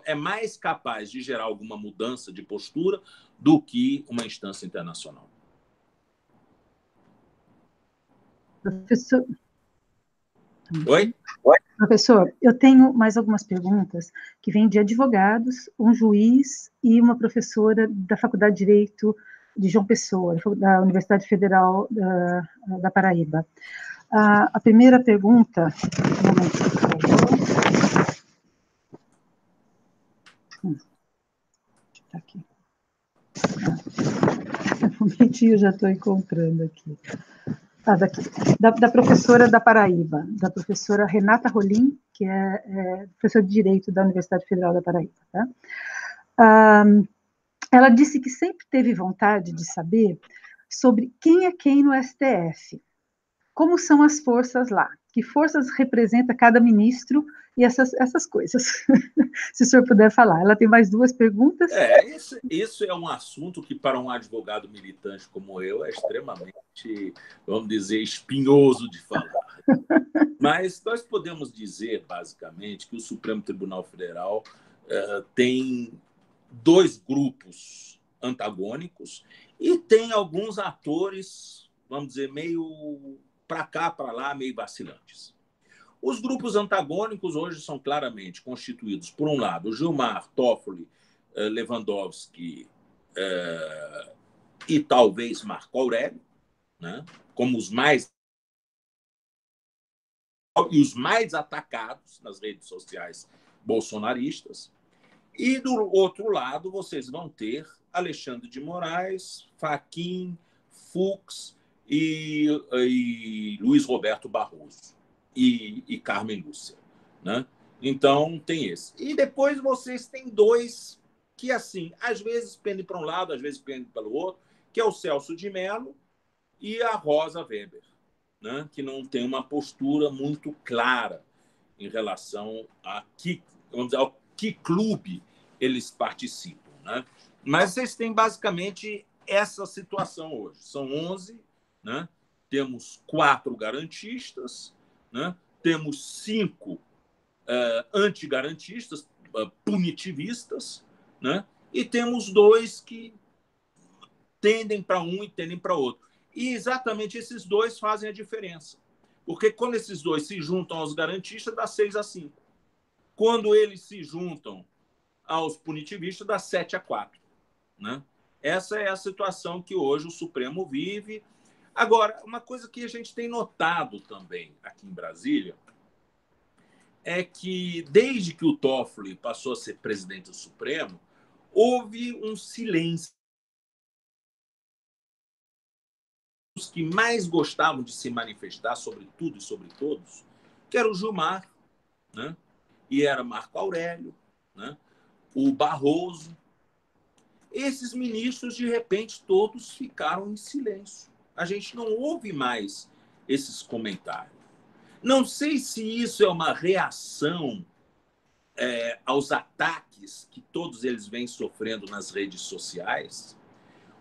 é mais capaz de gerar alguma mudança de postura do que uma instância internacional. Professor, Oi? professor, eu tenho mais algumas perguntas que vêm de advogados, um juiz e uma professora da Faculdade de Direito de João Pessoa, da Universidade Federal da Paraíba. A primeira pergunta, um momento, por favor. Tá aqui. Um momentinho, eu já estou encontrando aqui. Daqui, da professora da Paraíba, da professora Renata Rolim, que é professora de Direito da Universidade Federal da Paraíba. Tá? Ela disse que sempre teve vontade de saber sobre quem é quem no STF, como são as forças lá, que forças representa cada ministro e essas coisas. Se o senhor puder falar. Ela tem mais duas perguntas. Isso é um assunto que, para um advogado militante como eu, é extremamente, vamos dizer, espinhoso de falar. Mas nós podemos dizer, basicamente, que o Supremo Tribunal Federal tem dois grupos antagônicos e tem alguns atores, vamos dizer, meio para cá, para lá, meio vacilantes. Os grupos antagônicos hoje são claramente constituídos, por um lado, Gilmar, Toffoli, Lewandowski e talvez Marco Aurélio, né, como os mais atacados nas redes sociais bolsonaristas. E, do outro lado, vocês vão ter Alexandre de Moraes, Fachin, Fux e Luiz Roberto Barroso e Carmen Lúcia, né? Então, tem esse. E depois vocês têm dois que, assim, às vezes pendem para um lado, às vezes pendem para o outro, que é o Celso de Mello e a Rosa Weber, né? Que não tem uma postura muito clara em relação a vamos dizer, ao que clube eles participam, né? Mas vocês têm basicamente essa situação hoje. São 11, né? Temos 4 garantistas, né? Temos 5 antigarantistas, punitivistas, né? E temos 2 que tendem para um e tendem para outro. E exatamente esses 2 fazem a diferença. Porque quando esses 2 se juntam aos garantistas, dá 6-5. Quando eles se juntam aos punitivistas, dá 7-4. Né? Essa é a situação que hoje o Supremo vive. Agora, uma coisa que a gente tem notado também aqui em Brasília é que, desde que o Toffoli passou a ser presidente do Supremo, houve um silêncio. Os que mais gostavam de se manifestar sobre tudo e sobre todos, que era o Gilmar, né? E era Marco Aurélio, né? O Barroso. Esses ministros, de repente, todos ficaram em silêncio. A gente não ouve mais esses comentários. Não sei se isso é uma reação aos ataques que todos eles vêm sofrendo nas redes sociais,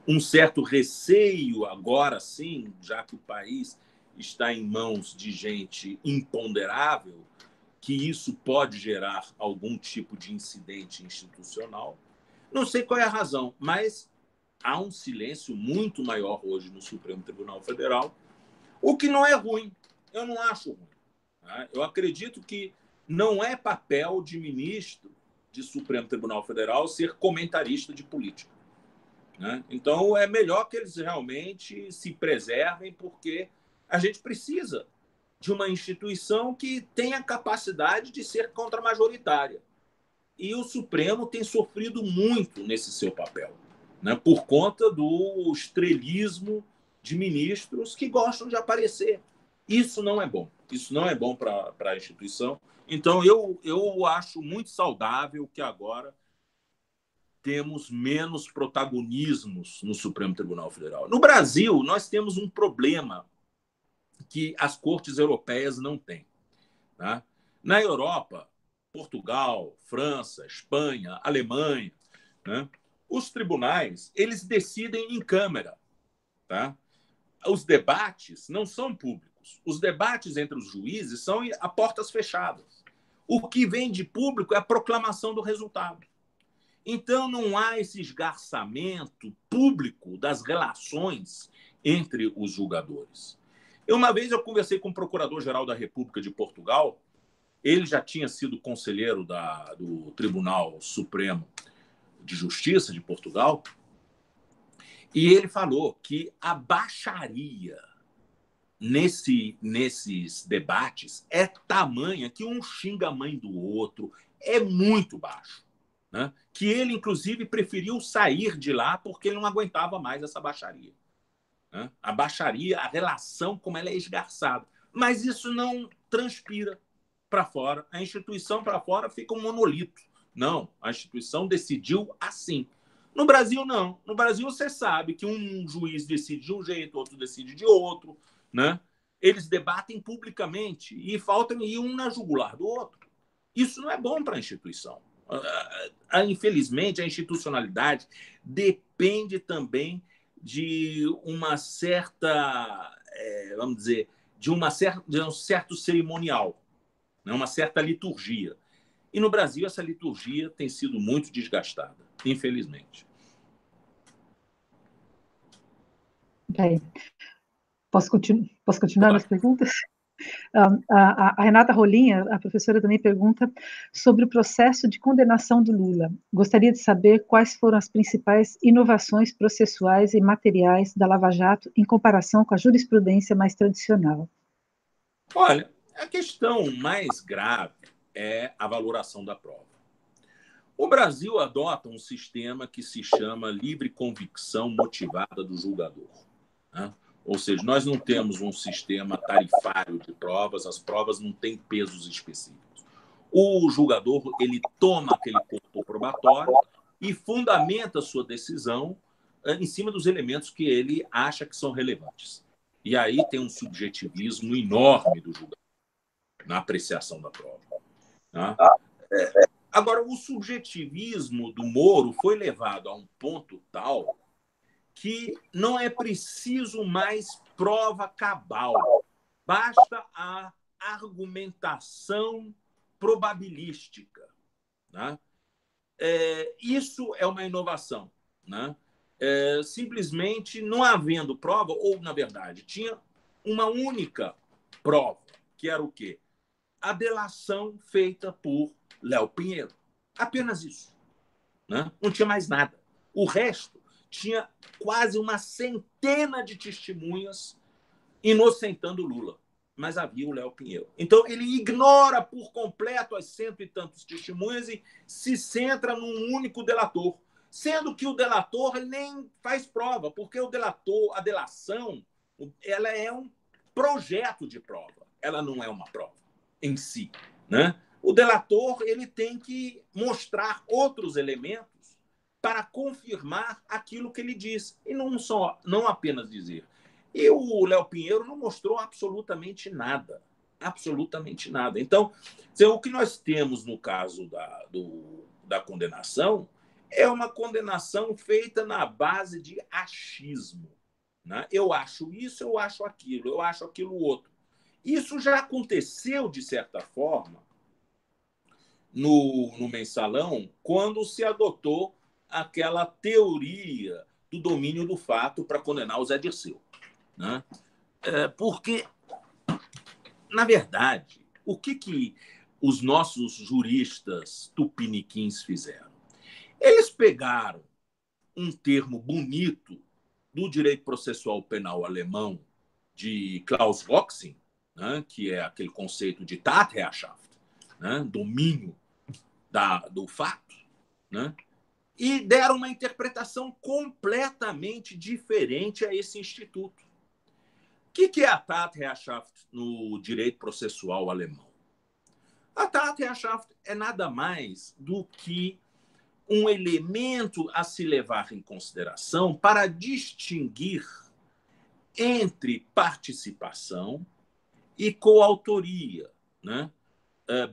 um certo receio agora sim, já que o país está em mãos de gente imponderável, que isso pode gerar algum tipo de incidente institucional. Não sei qual é a razão, mas há um silêncio muito maior hoje no Supremo Tribunal Federal, o que não é ruim. Eu não acho ruim. Tá? Eu acredito que não é papel de ministro de Supremo Tribunal Federal ser comentarista de política. Né? Então, é melhor que eles realmente se preservem, porque a gente precisa de uma instituição que tenha capacidade de ser contramajoritária. E o Supremo tem sofrido muito nesse seu papel, né, por conta do estrelismo de ministros que gostam de aparecer. Isso não é bom. Isso não é bom para a instituição. Então, eu acho muito saudável que agora temos menos protagonismos no Supremo Tribunal Federal. No Brasil, nós temos um problema que as cortes europeias não têm. Tá? Na Europa, Portugal, França, Espanha, Alemanha, né, os tribunais eles decidem em câmara. Tá? Os debates não são públicos. Os debates entre os juízes são a portas fechadas. O que vem de público é a proclamação do resultado. Então, não há esse esgarçamento público das relações entre os julgadores. Uma vez eu conversei com o Procurador-Geral da República de Portugal. Ele já tinha sido conselheiro do Tribunal Supremo de Justiça de Portugal, e ele falou que a baixaria nesses debates é tamanha que um xinga a mãe do outro, é muito baixo. Né? Que ele, inclusive, preferiu sair de lá porque ele não aguentava mais essa baixaria. Né? A baixaria, a relação, como ela é esgarçada. Mas isso não transpira para fora. A instituição para fora fica um monolito. Não, a instituição decidiu assim. No Brasil, não. No Brasil, você sabe que um juiz decide de um jeito, outro decide de outro. Né? Eles debatem publicamente e faltam ir um na jugular do outro. Isso não é bom para a instituição. Infelizmente, a institucionalidade depende também de uma certa, vamos dizer, de um certo cerimonial, né? Uma certa liturgia. E no Brasil, essa liturgia tem sido muito desgastada, infelizmente. Bem, posso continuar nas perguntas? A Renata Rolinha, a professora, também pergunta sobre o processo de condenação do Lula. Gostaria de saber quais foram as principais inovações processuais e materiais da Lava Jato em comparação com a jurisprudência mais tradicional. Olha, a questão mais grave é a valoração da prova. O Brasil adota um sistema que se chama livre convicção motivada do julgador. Né? Ou seja, nós não temos um sistema tarifário de provas, as provas não têm pesos específicos. O julgador ele toma aquele corpo probatório e fundamenta sua decisão em cima dos elementos que ele acha que são relevantes. E aí tem um subjetivismo enorme do julgador na apreciação da prova. Né? Agora, o subjetivismo do Moro foi levado a um ponto tal que não é preciso mais prova cabal. Basta a argumentação probabilística. Né? Isso é uma inovação. Né? Simplesmente não havendo prova, ou, na verdade, tinha uma única prova, que era o quê? A delação feita por Léo Pinheiro. Apenas isso. Né? Não tinha mais nada. O resto tinha quase uma centena de testemunhas inocentando Lula. Mas havia o Léo Pinheiro. Então, ele ignora por completo as cento e tantos testemunhas e se centra num único delator. Sendo que o delator ele nem faz prova, porque o delator, a delação, ela é um projeto de prova. Ela não é uma prova em si. Né? O delator ele tem que mostrar outros elementos para confirmar aquilo que ele diz. E não apenas dizer. E o Léo Pinheiro não mostrou absolutamente nada. Absolutamente nada. Então, o que nós temos no caso da condenação é uma condenação feita na base de achismo. Né? Eu acho isso, eu acho aquilo outro. Isso já aconteceu, de certa forma, no Mensalão, quando se adotou aquela teoria do domínio do fato para condenar o Zé Dirceu. Né? Porque, na verdade, o que os nossos juristas tupiniquins fizeram? Eles pegaram um termo bonito do direito processual penal alemão de Klaus Roxin, né, que é aquele conceito de Tatherrschaft, né, domínio do fato, né? E deram uma interpretação completamente diferente a esse instituto. O que é a Tatherrschaft no direito processual alemão? A Tatherrschaft é nada mais do que um elemento a se levar em consideração para distinguir entre participação e coautoria, né?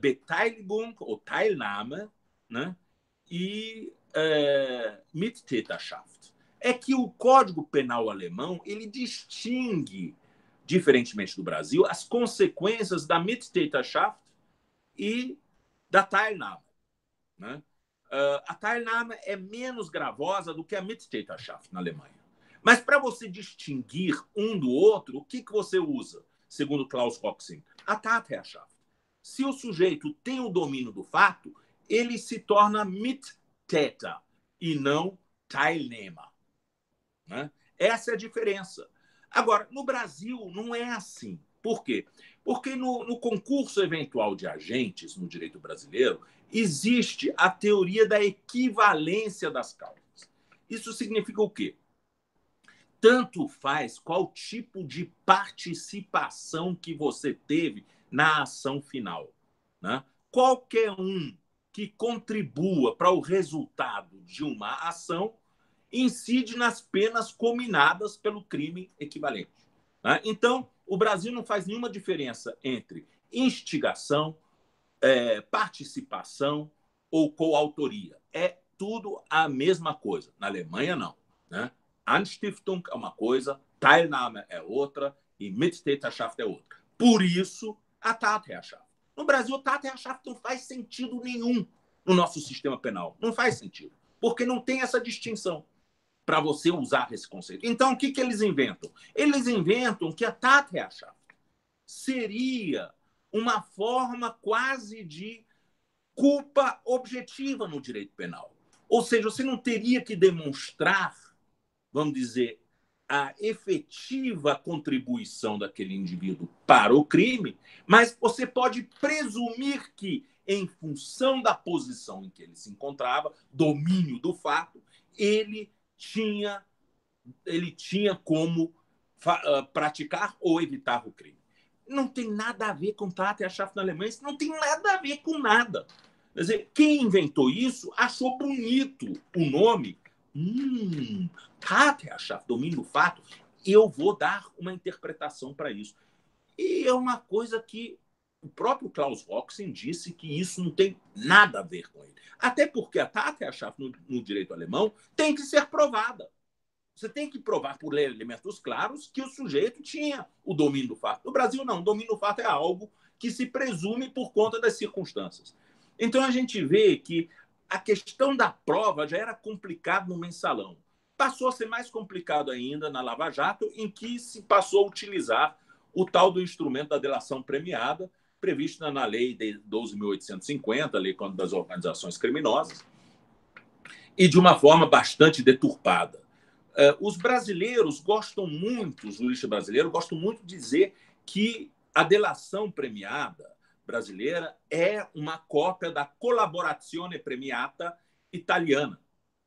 Beteiligung ou Teilnahme, né? E Mittäterschaft. É que o Código Penal alemão ele distingue, diferentemente do Brasil, as consequências da Mittäterschaft e da Teilnahme, né? A Teilnahme é menos gravosa do que a Mittäterschaft na Alemanha. Mas para você distinguir um do outro, o que você usa, segundo Klaus Hoxing? A Tatherrschaft. Se o sujeito tem o domínio do fato, ele se torna Mittäter e não Teilnehmer, né? Essa é a diferença. Agora, no Brasil, não é assim. Por quê? Porque no concurso eventual de agentes no direito brasileiro, existe a teoria da equivalência das causas. Isso significa o quê? Tanto faz qual tipo de participação que você teve na ação final, né? Qualquer um que contribua para o resultado de uma ação incide nas penas cominadas pelo crime equivalente, né? Então, o Brasil não faz nenhuma diferença entre instigação, participação ou coautoria. É tudo a mesma coisa. Na Alemanha, não, né? Anstiftung é uma coisa, Teilnahme é outra e Mittäterschaft é outra. Por isso, a Tatherrschaft. No Brasil, a Tatherrschaft não faz sentido nenhum no nosso sistema penal. Não faz sentido, porque não tem essa distinção para você usar esse conceito. Então, o que eles inventam? Eles inventam que a Tatherrschaft seria uma forma quase de culpa objetiva no direito penal. Ou seja, você não teria que demonstrar, vamos dizer, a efetiva contribuição daquele indivíduo para o crime, mas você pode presumir que, em função da posição em que ele se encontrava, domínio do fato, ele tinha como praticar ou evitar o crime. Não tem nada a ver com Tatherrschaft na Alemanha, isso não tem nada a ver com nada. Quer dizer, quem inventou isso achou bonito o nome. Tatherrschaft, domínio do fato, eu vou dar uma interpretação para isso. E é uma coisa que o próprio Klaus Hoxing disse que isso não tem nada a ver com ele. Até porque a Tatherrschaft no direito alemão tem que ser provada. Você tem que provar por elementos claros que o sujeito tinha o domínio do fato. No Brasil, não. O domínio do fato é algo que se presume por conta das circunstâncias. Então, a gente vê que a questão da prova já era complicado no mensalão. Passou a ser mais complicado ainda na Lava Jato, em que se passou a utilizar o tal do instrumento da delação premiada, previsto na lei de 12.850, a lei das organizações criminosas, e de uma forma bastante deturpada. Os brasileiros gostam muito, os juristas brasileiros gostam muito de dizer que a delação premiada brasileira é uma cópia da collaborazione premiata italiana,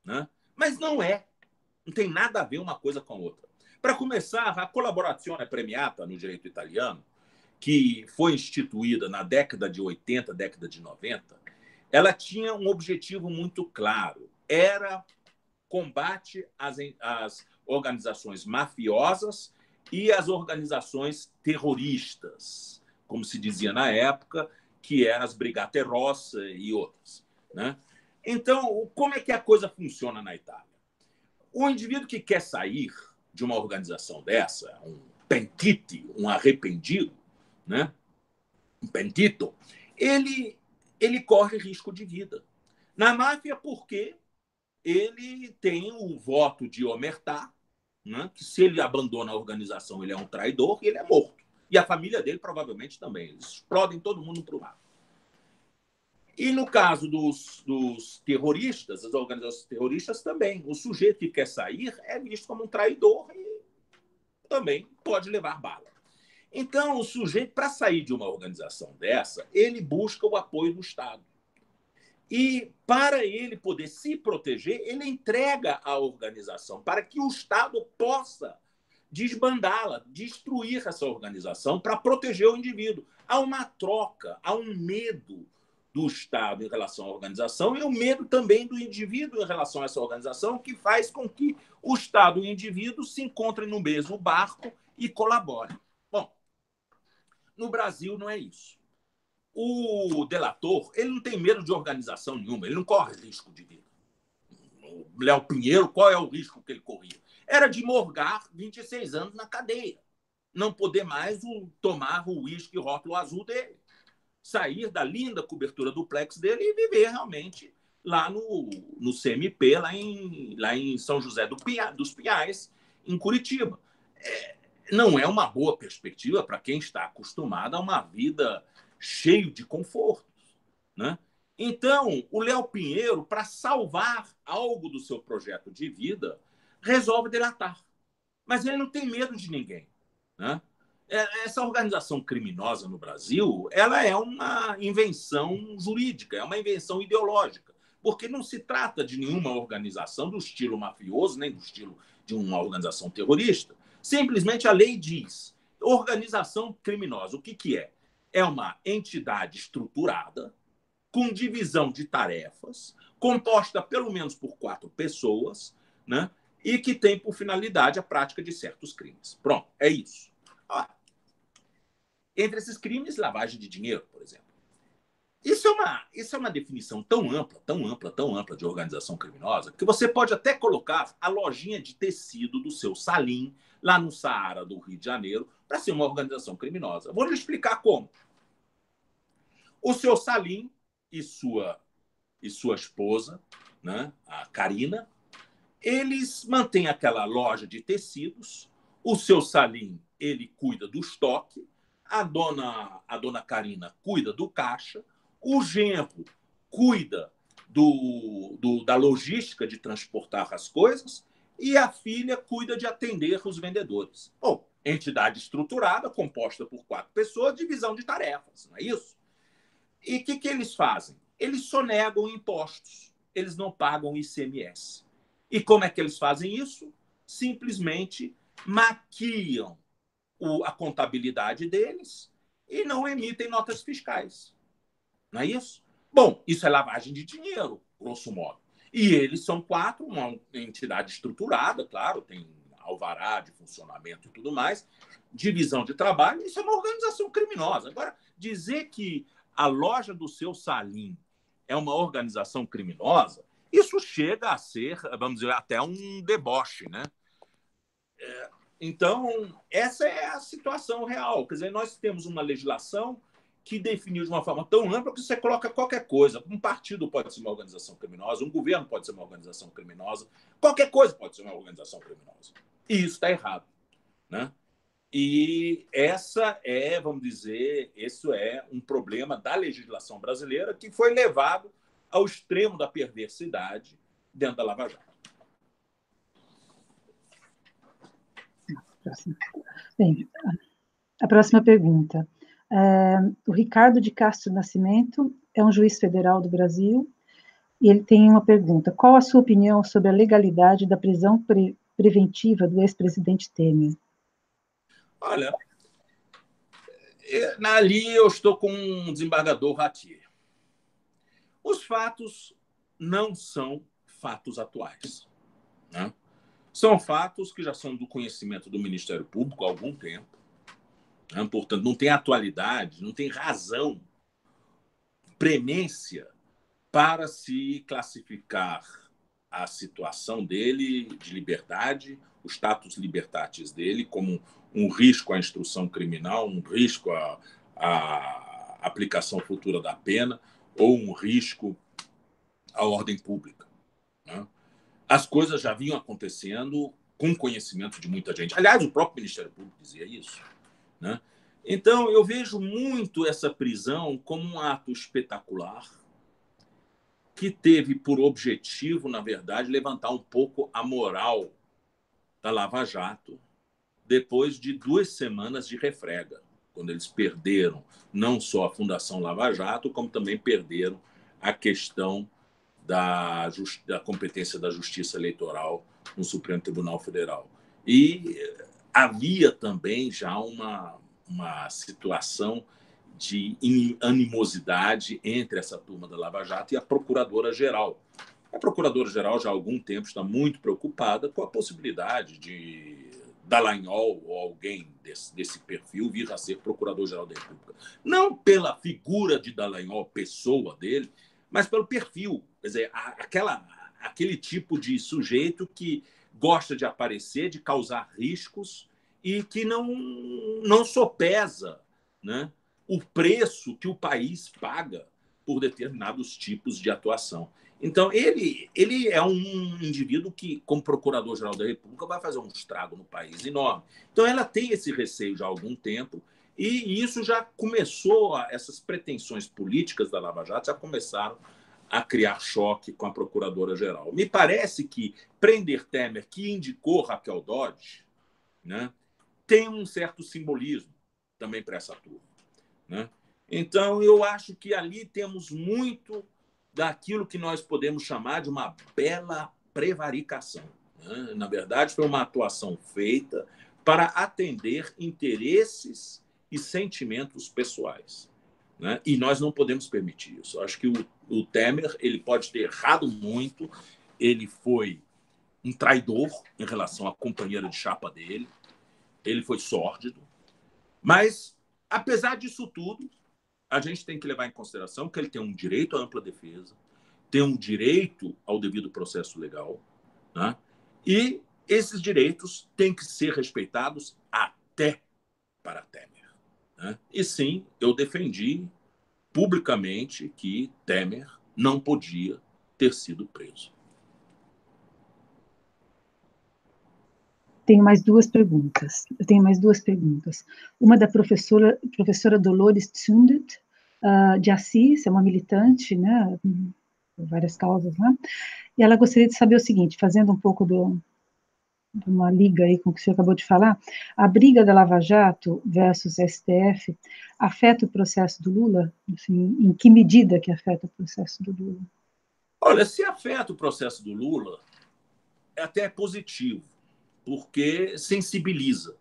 né? Mas não é. Não tem nada a ver uma coisa com a outra. Para começar, a collaborazione premiata no direito italiano, que foi instituída na década de 80, década de 90, ela tinha um objetivo muito claro. Era combate às organizações mafiosas e às organizações terroristas, como se dizia na época, que eram as Brigate Rosse e outras, né? Então, como é que a coisa funciona na Itália? O indivíduo que quer sair de uma organização dessa, um pentite, um arrependido, né? Um pentito, ele corre risco de vida. Na máfia, por quê? Ele tem o voto de omertá, né? Que se ele abandona a organização, ele é um traidor e ele é morto. E a família dele provavelmente também. Eles explodem todo mundo para o lado. E no caso dos terroristas, as organizações terroristas também. O sujeito que quer sair é visto como um traidor e também pode levar bala. Então, o sujeito, para sair de uma organização dessa, ele busca o apoio do Estado. E, para ele poder se proteger, ele entrega a organização para que o Estado possa desbandá-la, destruir essa organização para proteger o indivíduo. Há uma troca, há um medo do Estado em relação à organização e o medo também do indivíduo em relação a essa organização, que faz com que o Estado e o indivíduo se encontrem no mesmo barco e colaborem. Bom, no Brasil não é isso. O delator, ele não tem medo de organização nenhuma, ele não corre risco de vida. O Léo Pinheiro, qual é o risco que ele corria? Era de morgar 26 anos na cadeia, não poder mais tomar o uísque rótulo azul dele, sair da linda cobertura duplex dele e viver realmente lá no CMP, lá em São José dos Pinhais, em Curitiba. Não é uma boa perspectiva para quem está acostumado a uma vida cheio de confortos, né? Então, o Léo Pinheiro, para salvar algo do seu projeto de vida, resolve delatar. Mas ele não tem medo de ninguém, né? Essa organização criminosa no Brasil, ela é uma invenção jurídica, é uma invenção ideológica, porque não se trata de nenhuma organização do estilo mafioso, nem do estilo de uma organização terrorista. Simplesmente a lei diz, organização criminosa, o que é? É uma entidade estruturada, com divisão de tarefas, composta pelo menos por 4 pessoas, né? E que tem por finalidade a prática de certos crimes. Pronto, é isso. Entre esses crimes, lavagem de dinheiro, por exemplo. Isso é uma definição tão ampla, tão ampla, tão ampla de organização criminosa, que você pode até colocar a lojinha de tecido do seu Salim, lá no Saara do Rio de Janeiro, para ser uma organização criminosa. Vou lhe explicar como. O seu Salim e sua esposa, né, a Karina, eles mantêm aquela loja de tecidos. O seu Salim, ele cuida do estoque, a dona Karina cuida do caixa, o genro cuida da logística de transportar as coisas e a filha cuida de atender os vendedores. Bom, entidade estruturada, composta por 4 pessoas, divisão de tarefas, não é isso? E o que eles fazem? Eles sonegam impostos, eles não pagam ICMS. E como é que eles fazem isso? Simplesmente maquiam a contabilidade deles e não emitem notas fiscais. Não é isso? Bom, isso é lavagem de dinheiro, grosso modo. E eles são 4, uma entidade estruturada, claro, tem alvará de funcionamento e tudo mais, divisão de trabalho, isso é uma organização criminosa. Agora, dizer que a loja do seu Salim é uma organização criminosa, isso chega a ser, vamos dizer, até um deboche, né? Então, essa é a situação real. Quer dizer, nós temos uma legislação que definiu de uma forma tão ampla que você coloca qualquer coisa. Um partido pode ser uma organização criminosa, um governo pode ser uma organização criminosa, qualquer coisa pode ser uma organização criminosa. E isso está errado, né? E essa é, vamos dizer, isso é um problema da legislação brasileira que foi levado ao extremo da perversidade dentro da Lava Jato. Bem, a próxima pergunta. O Ricardo de Castro Nascimento é um juiz federal do Brasil e ele tem uma pergunta. Qual a sua opinião sobre a legalidade da prisão preventiva do ex-presidente Temer? Olha, ali eu estou com um desembargador Ratier. Os fatos não são fatos atuais, né? São fatos que já são do conhecimento do Ministério Público há algum tempo, né? Portanto, não tem atualidade, não tem razão, premência para se classificar a situação dele de liberdade, o status libertatis dele, como um risco à instrução criminal, um risco à aplicação futura da pena ou um risco à ordem pública, né? As coisas já vinham acontecendo com conhecimento de muita gente. Aliás, o próprio Ministério Público dizia isso, né? Então, eu vejo muito essa prisão como um ato espetacular que teve por objetivo, na verdade, levantar um pouco a moral da Lava Jato depois de 2 semanas de refrega, quando eles perderam não só a Fundação Lava Jato, como também perderam a questão da competência da Justiça Eleitoral no Supremo Tribunal Federal. E havia também já uma situação de animosidade entre essa turma da Lava Jato e a Procuradora-Geral. A Procuradora-Geral já há algum tempo está muito preocupada com a possibilidade de Dallagnol ou alguém desse perfil vir a ser Procurador-Geral da República. Não pela figura de Dallagnol, pessoa dele, mas pelo perfil. Quer dizer, aquele tipo de sujeito que gosta de aparecer, de causar riscos e que não sopesa, né, o preço que o país paga por determinados tipos de atuação. Então, ele é um indivíduo que, como Procurador-Geral da República, vai fazer um estrago no país enorme. Então, ela tem esse receio já há algum tempo e isso já começou, essas pretensões políticas da Lava Jato já começaram a criar choque com a Procuradora-Geral. Me parece que prender Temer, que indicou Raquel Dodge, né, tem um certo simbolismo também para essa turma, né? Então, eu acho que ali temos muito daquilo que nós podemos chamar de uma bela prevaricação, né? Na verdade, foi uma atuação feita para atender interesses e sentimentos pessoais, né? E nós não podemos permitir isso. Eu acho que o Temer ele pode ter errado muito, ele foi um traidor em relação à companheira de chapa dele, ele foi sórdido, mas, apesar disso tudo, a gente tem que levar em consideração que ele tem um direito à ampla defesa, tem um direito ao devido processo legal, né? E esses direitos têm que ser respeitados até para Temer, né? E sim, eu defendi publicamente que Temer não podia ter sido preso. Tenho mais duas perguntas. Eu tenho mais duas perguntas. Uma da professora Dolores Zündet, de Assis, é uma militante, né, por várias causas, né? E ela gostaria de saber o seguinte, fazendo um pouco de uma liga aí com o que o senhor acabou de falar, a briga da Lava Jato versus STF afeta o processo do Lula? Assim, em que medida que afeta o processo do Lula? Olha, se afeta o processo do Lula, é até positivo, porque sensibiliza.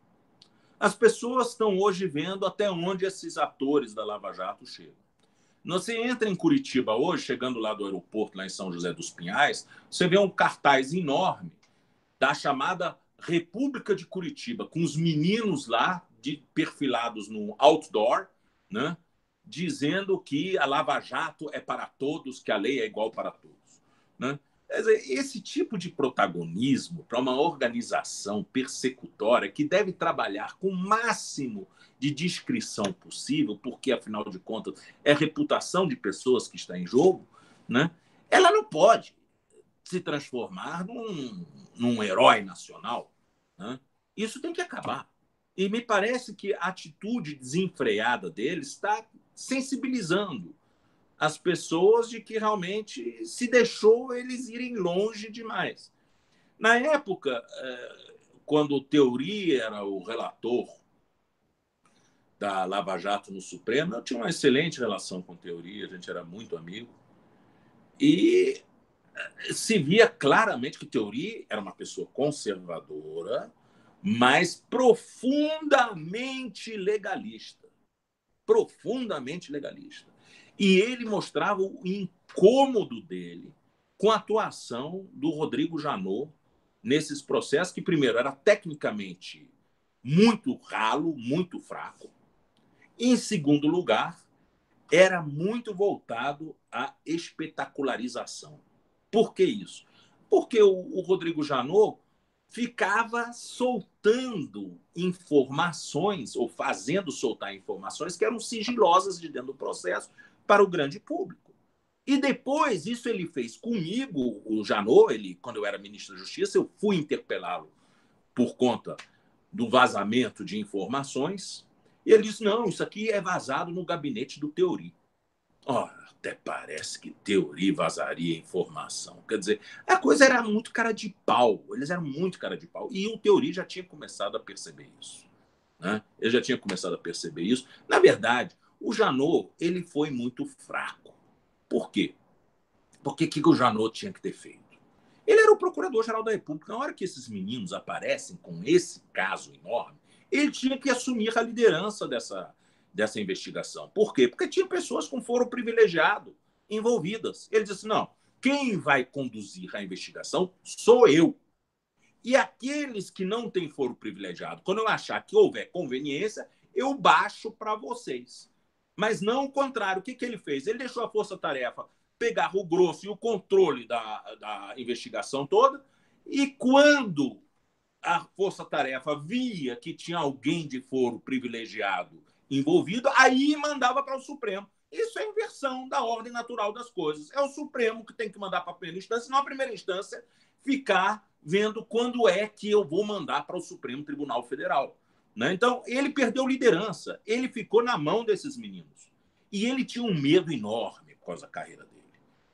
As pessoas estão hoje vendo até onde esses atores da Lava Jato chegam. Você entra em Curitiba hoje, chegando lá do aeroporto, lá em São José dos Pinhais, você vê um cartaz enorme da chamada República de Curitiba, com os meninos lá perfilados no outdoor, né, dizendo que a Lava Jato é para todos, que a lei é igual para todos, né? Esse tipo de protagonismo para uma organização persecutória que deve trabalhar com o máximo de discrição possível, porque, afinal de contas, é a reputação de pessoas que está em jogo, né? Ela não pode se transformar num herói nacional, né? Isso tem que acabar. E me parece que a atitude desenfreada deles está sensibilizando as pessoas de que realmente se deixou eles irem longe demais. Na época, quando o Theory era o relator da Lava Jato no Supremo, eu tinha uma excelente relação com o Theory, a gente era muito amigo. E se via claramente que Theory era uma pessoa conservadora, mas profundamente legalista. Profundamente legalista. E ele mostrava o incômodo dele com a atuação do Rodrigo Janot nesses processos, que, primeiro, era tecnicamente muito ralo, muito fraco. E, em segundo lugar, era muito voltado à espetacularização. Por que isso? Porque o Rodrigo Janot ficava soltando informações, ou fazendo soltar informações que eram sigilosas de dentro do processo para o grande público. E depois, isso ele fez comigo, o Janot, quando eu era ministro da Justiça, eu fui interpelá-lo por conta do vazamento de informações, e ele disse, não, isso aqui é vazado no gabinete do Theory. Ora, até parece que Theory vazaria informação. Quer dizer, a coisa era muito cara de pau. Eles eram muito cara de pau. E o Theory já tinha começado a perceber isso, né? Ele já tinha começado a perceber isso. Na verdade, o Janot, ele foi muito fraco. Por quê? Porque o que o Janot tinha que ter feito? Ele era o procurador-geral da República. Na hora que esses meninos aparecem com esse caso enorme, ele tinha que assumir a liderança dessa investigação. Por quê? Porque tinha pessoas com foro privilegiado envolvidas. Ele disse, não, quem vai conduzir a investigação sou eu. E aqueles que não têm foro privilegiado, quando eu achar que houver conveniência, eu baixo para vocês. Mas não o contrário. O que ele fez? Ele deixou a força-tarefa pegar o grosso e o controle da investigação toda, e quando a força-tarefa via que tinha alguém de foro privilegiado envolvido, aí mandava para o Supremo. Isso é inversão da ordem natural das coisas. É o Supremo que tem que mandar para a primeira instância, não a primeira instância ficar vendo quando é que eu vou mandar para o Supremo Tribunal Federal. Né? Então, ele perdeu liderança, ele ficou na mão desses meninos. E ele tinha um medo enorme por causa da carreira dele.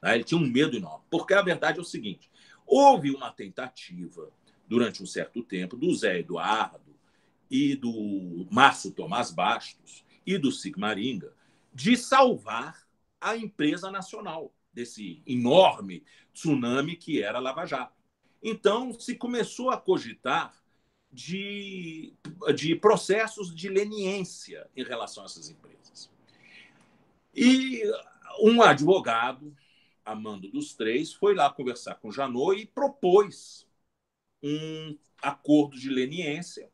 Né? Ele tinha um medo enorme. Porque a verdade é o seguinte, houve uma tentativa, durante um certo tempo, do Zé Eduardo e do Márcio Tomás Bastos e do Sigmaringa, de salvar a empresa nacional desse enorme tsunami que era a Lava Jato. Então, se começou a cogitar de processos de leniência em relação a essas empresas. E um advogado, a mando dos três, foi lá conversar com o Janot e propôs um acordo de leniência.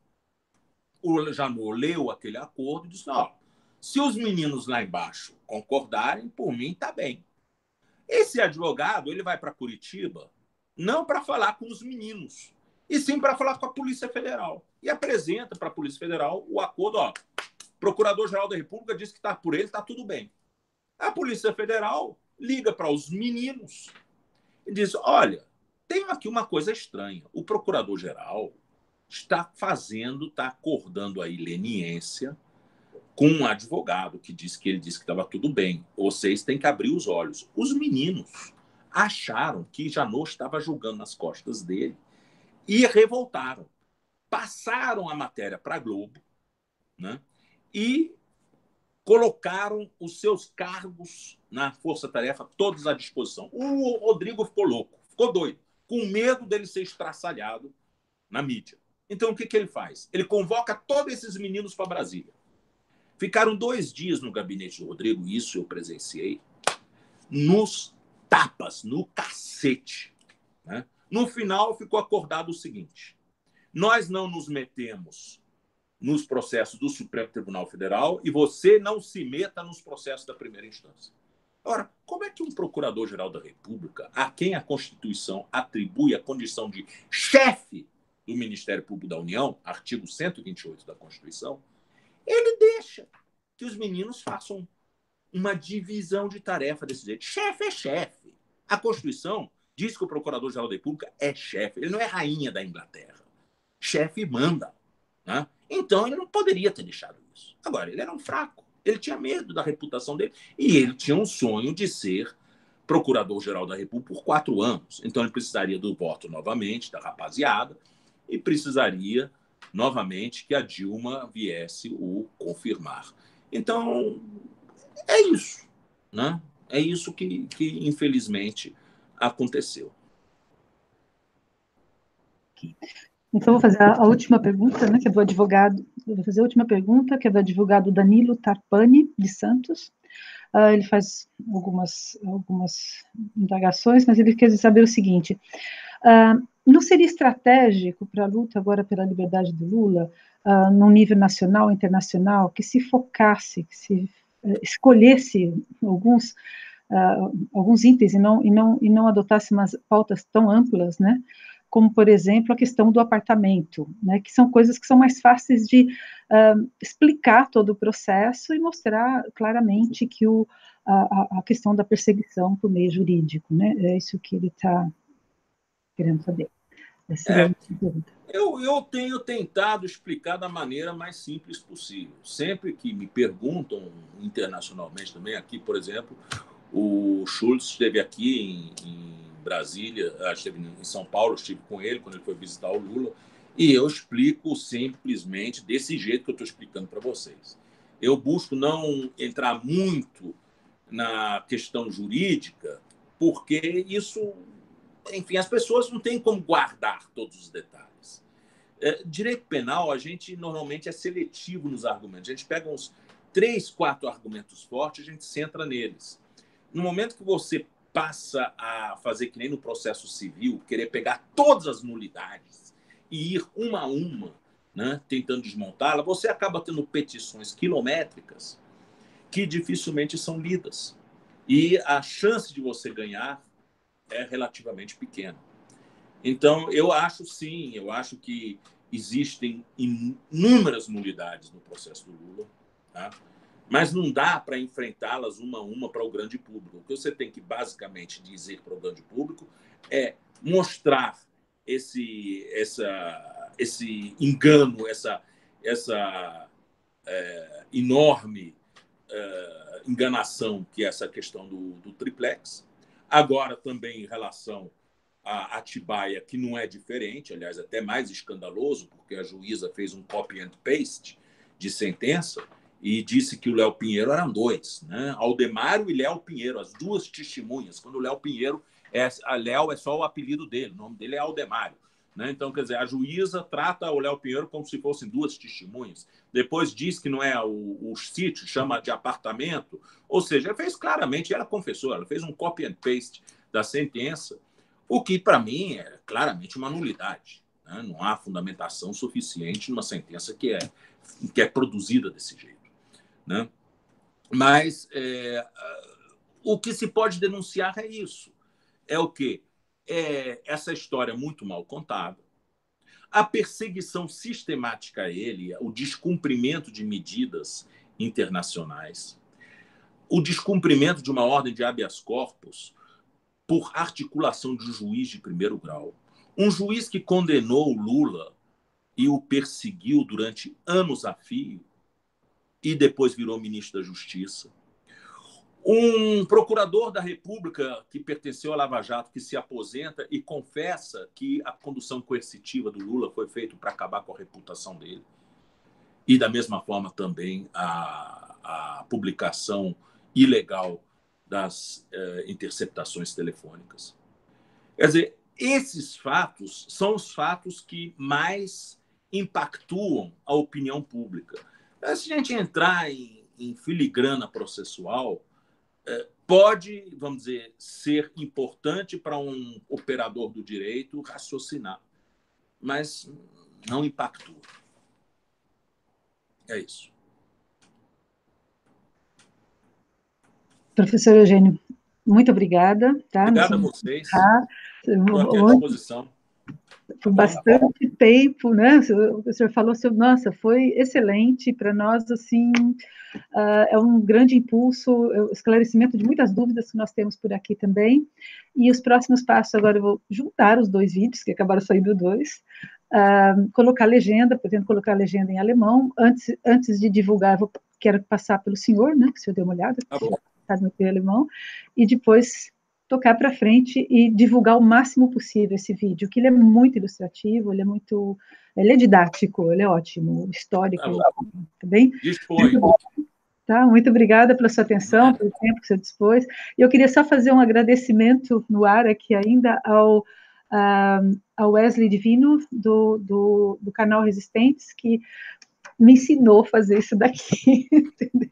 O Janot leu aquele acordo e disse, não, se os meninos lá embaixo concordarem, por mim está bem. Esse advogado ele vai para Curitiba não para falar com os meninos, e sim para falar com a Polícia Federal. E apresenta para a Polícia Federal o acordo. Ó, o Procurador-Geral da República diz que por ele está tudo bem. A Polícia Federal liga para os meninos e diz, olha, tem aqui uma coisa estranha. O Procurador-Geral está acordando aí leniência com um advogado que disse que estava tudo bem. Vocês têm que abrir os olhos. Os meninos acharam que Janot estava julgando nas costas dele e revoltaram. Passaram a matéria para a Globo, né? E colocaram os seus cargos na Força-Tarefa todos à disposição. O Rodrigo ficou louco, ficou doido, com medo dele ser estraçalhado na mídia. Então, o que ele faz? Ele convoca todos esses meninos para Brasília. Ficaram 2 dias no gabinete do Rodrigo, isso eu presenciei, nos tapas, no cacete. Né? No final, ficou acordado o seguinte, nós não nos metemos nos processos do Supremo Tribunal Federal e você não se meta nos processos da primeira instância. Ora, como é que um procurador-geral da República, a quem a Constituição atribui a condição de chefe do Ministério Público da União, artigo 128 da Constituição, ele deixa que os meninos façam uma divisão de tarefa desse jeito. Chefe é chefe. A Constituição diz que o Procurador-Geral da República é chefe. Ele não é rainha da Inglaterra. Chefe manda. Né? Então, ele não poderia ter deixado isso. Agora, ele era um fraco. Ele tinha medo da reputação dele. E ele tinha um sonho de ser Procurador-Geral da República por 4 anos. Então, ele precisaria do voto novamente da rapaziada e precisaria novamente que a Dilma viesse o confirmar. Então, é isso. Né? É isso que infelizmente, aconteceu. Então, vou fazer a última pergunta, né, que é do advogado. Eu vou fazer a última pergunta, que é do advogado Danilo Tarpani, de Santos. Ele faz algumas indagações, mas ele quer saber o seguinte: não seria estratégico para a luta agora pela liberdade do Lula, no nível nacional, internacional, que se focasse, que se escolhesse alguns itens e não adotasse umas pautas tão amplas, né? Como, por exemplo, a questão do apartamento, né, que são coisas que são mais fáceis de explicar todo o processo e mostrar claramente que a questão da perseguição por meio jurídico, né, é isso que ele está querendo saber. Eu tenho tentado explicar da maneira mais simples possível. Sempre que me perguntam internacionalmente também, aqui, por exemplo, o Schultz esteve aqui em Brasília, esteve em São Paulo, estive com ele quando ele foi visitar o Lula, e eu explico simplesmente desse jeito que eu estou explicando para vocês. Eu busco não entrar muito na questão jurídica, porque isso, enfim, as pessoas não têm como guardar todos os detalhes. Direito penal, a gente normalmente é seletivo nos argumentos. A gente pega uns 3, 4 argumentos fortes, a gente centra neles. No momento que você passa a fazer que nem no processo civil, querer pegar todas as nulidades e ir uma a uma, né, tentando desmontá-la, você acaba tendo petições quilométricas que dificilmente são lidas. E a chance de você ganhar é relativamente pequena. Então, eu acho sim, eu acho que existem inúmeras nulidades no processo do Lula, tá? Mas não dá para enfrentá-las uma a uma para o grande público. O que você tem que basicamente dizer para o grande público é mostrar esse engano, essa enorme enganação que é essa questão do triplex. Agora, também em relação a Atibaia, que não é diferente, aliás, até mais escandaloso, porque a juíza fez um copy and paste de sentença e disse que o Léo Pinheiro eram 2, né? Aldemário e Léo Pinheiro, as 2 testemunhas, quando o Léo Pinheiro, Léo é só o apelido dele, o nome dele é Aldemário. Né? Então, quer dizer, a juíza trata o Léo Pinheiro como se fossem 2 testemunhas, depois diz que não é o sítio, chama de apartamento, ou seja, ela fez claramente, ela confessou, ela fez um copy and paste da sentença, o que, para mim, é claramente uma nulidade. Né? Não há fundamentação suficiente numa sentença que é produzida desse jeito. Né? Mas o que se pode denunciar é isso. É o quê? É essa história muito mal contada, a perseguição sistemática a ele, o descumprimento de medidas internacionais, o descumprimento de uma ordem de habeas corpus por articulação de um juiz de primeiro grau. Um juiz que condenou o Lula e o perseguiu durante anos a fio e depois virou ministro da Justiça. Um procurador da República que pertenceu à Lava Jato, que se aposenta e confessa que a condução coercitiva do Lula foi feita para acabar com a reputação dele. E, da mesma forma, também a publicação ilegal das interceptações telefônicas. Quer dizer, esses fatos são os fatos que mais impactuam a opinião pública. Se a gente entrar em filigrana processual, pode, vamos dizer, ser importante para um operador do direito raciocinar, mas não impactua. É isso. Professor Eugênio, muito obrigada. Tá? Obrigado a vocês. Estou aqui à disposição. Por bastante tempo, né? O senhor falou, nossa, foi excelente para nós, assim, é um grande impulso, esclarecimento de muitas dúvidas que nós temos por aqui também. E os próximos passos, agora eu vou juntar os 2 vídeos, que acabaram saindo 2, colocar legenda, pretendo colocar a legenda em alemão. Antes de divulgar, quero passar pelo senhor, né? Que o senhor deu uma olhada, está no alemão, e depois tocar para frente e divulgar o máximo possível esse vídeo, que ele é muito ilustrativo, ele é didático, ele é ótimo, histórico, tá bem? Dispõe. Tá, muito obrigada pela sua atenção, pelo tempo que você dispôs. E eu queria só fazer um agradecimento no ar aqui ainda ao Wesley Divino, do canal Resistentes, que me ensinou a fazer isso daqui, entendeu?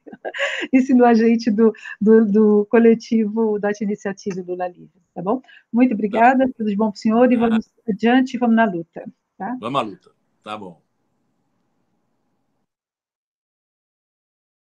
Ensinou a gente do coletivo da Iniciativa Lula Livre, tá bom? Muito obrigada, tudo de bom para o senhor, e vamos adiante, vamos na luta. Tá? Vamos à luta, tá bom.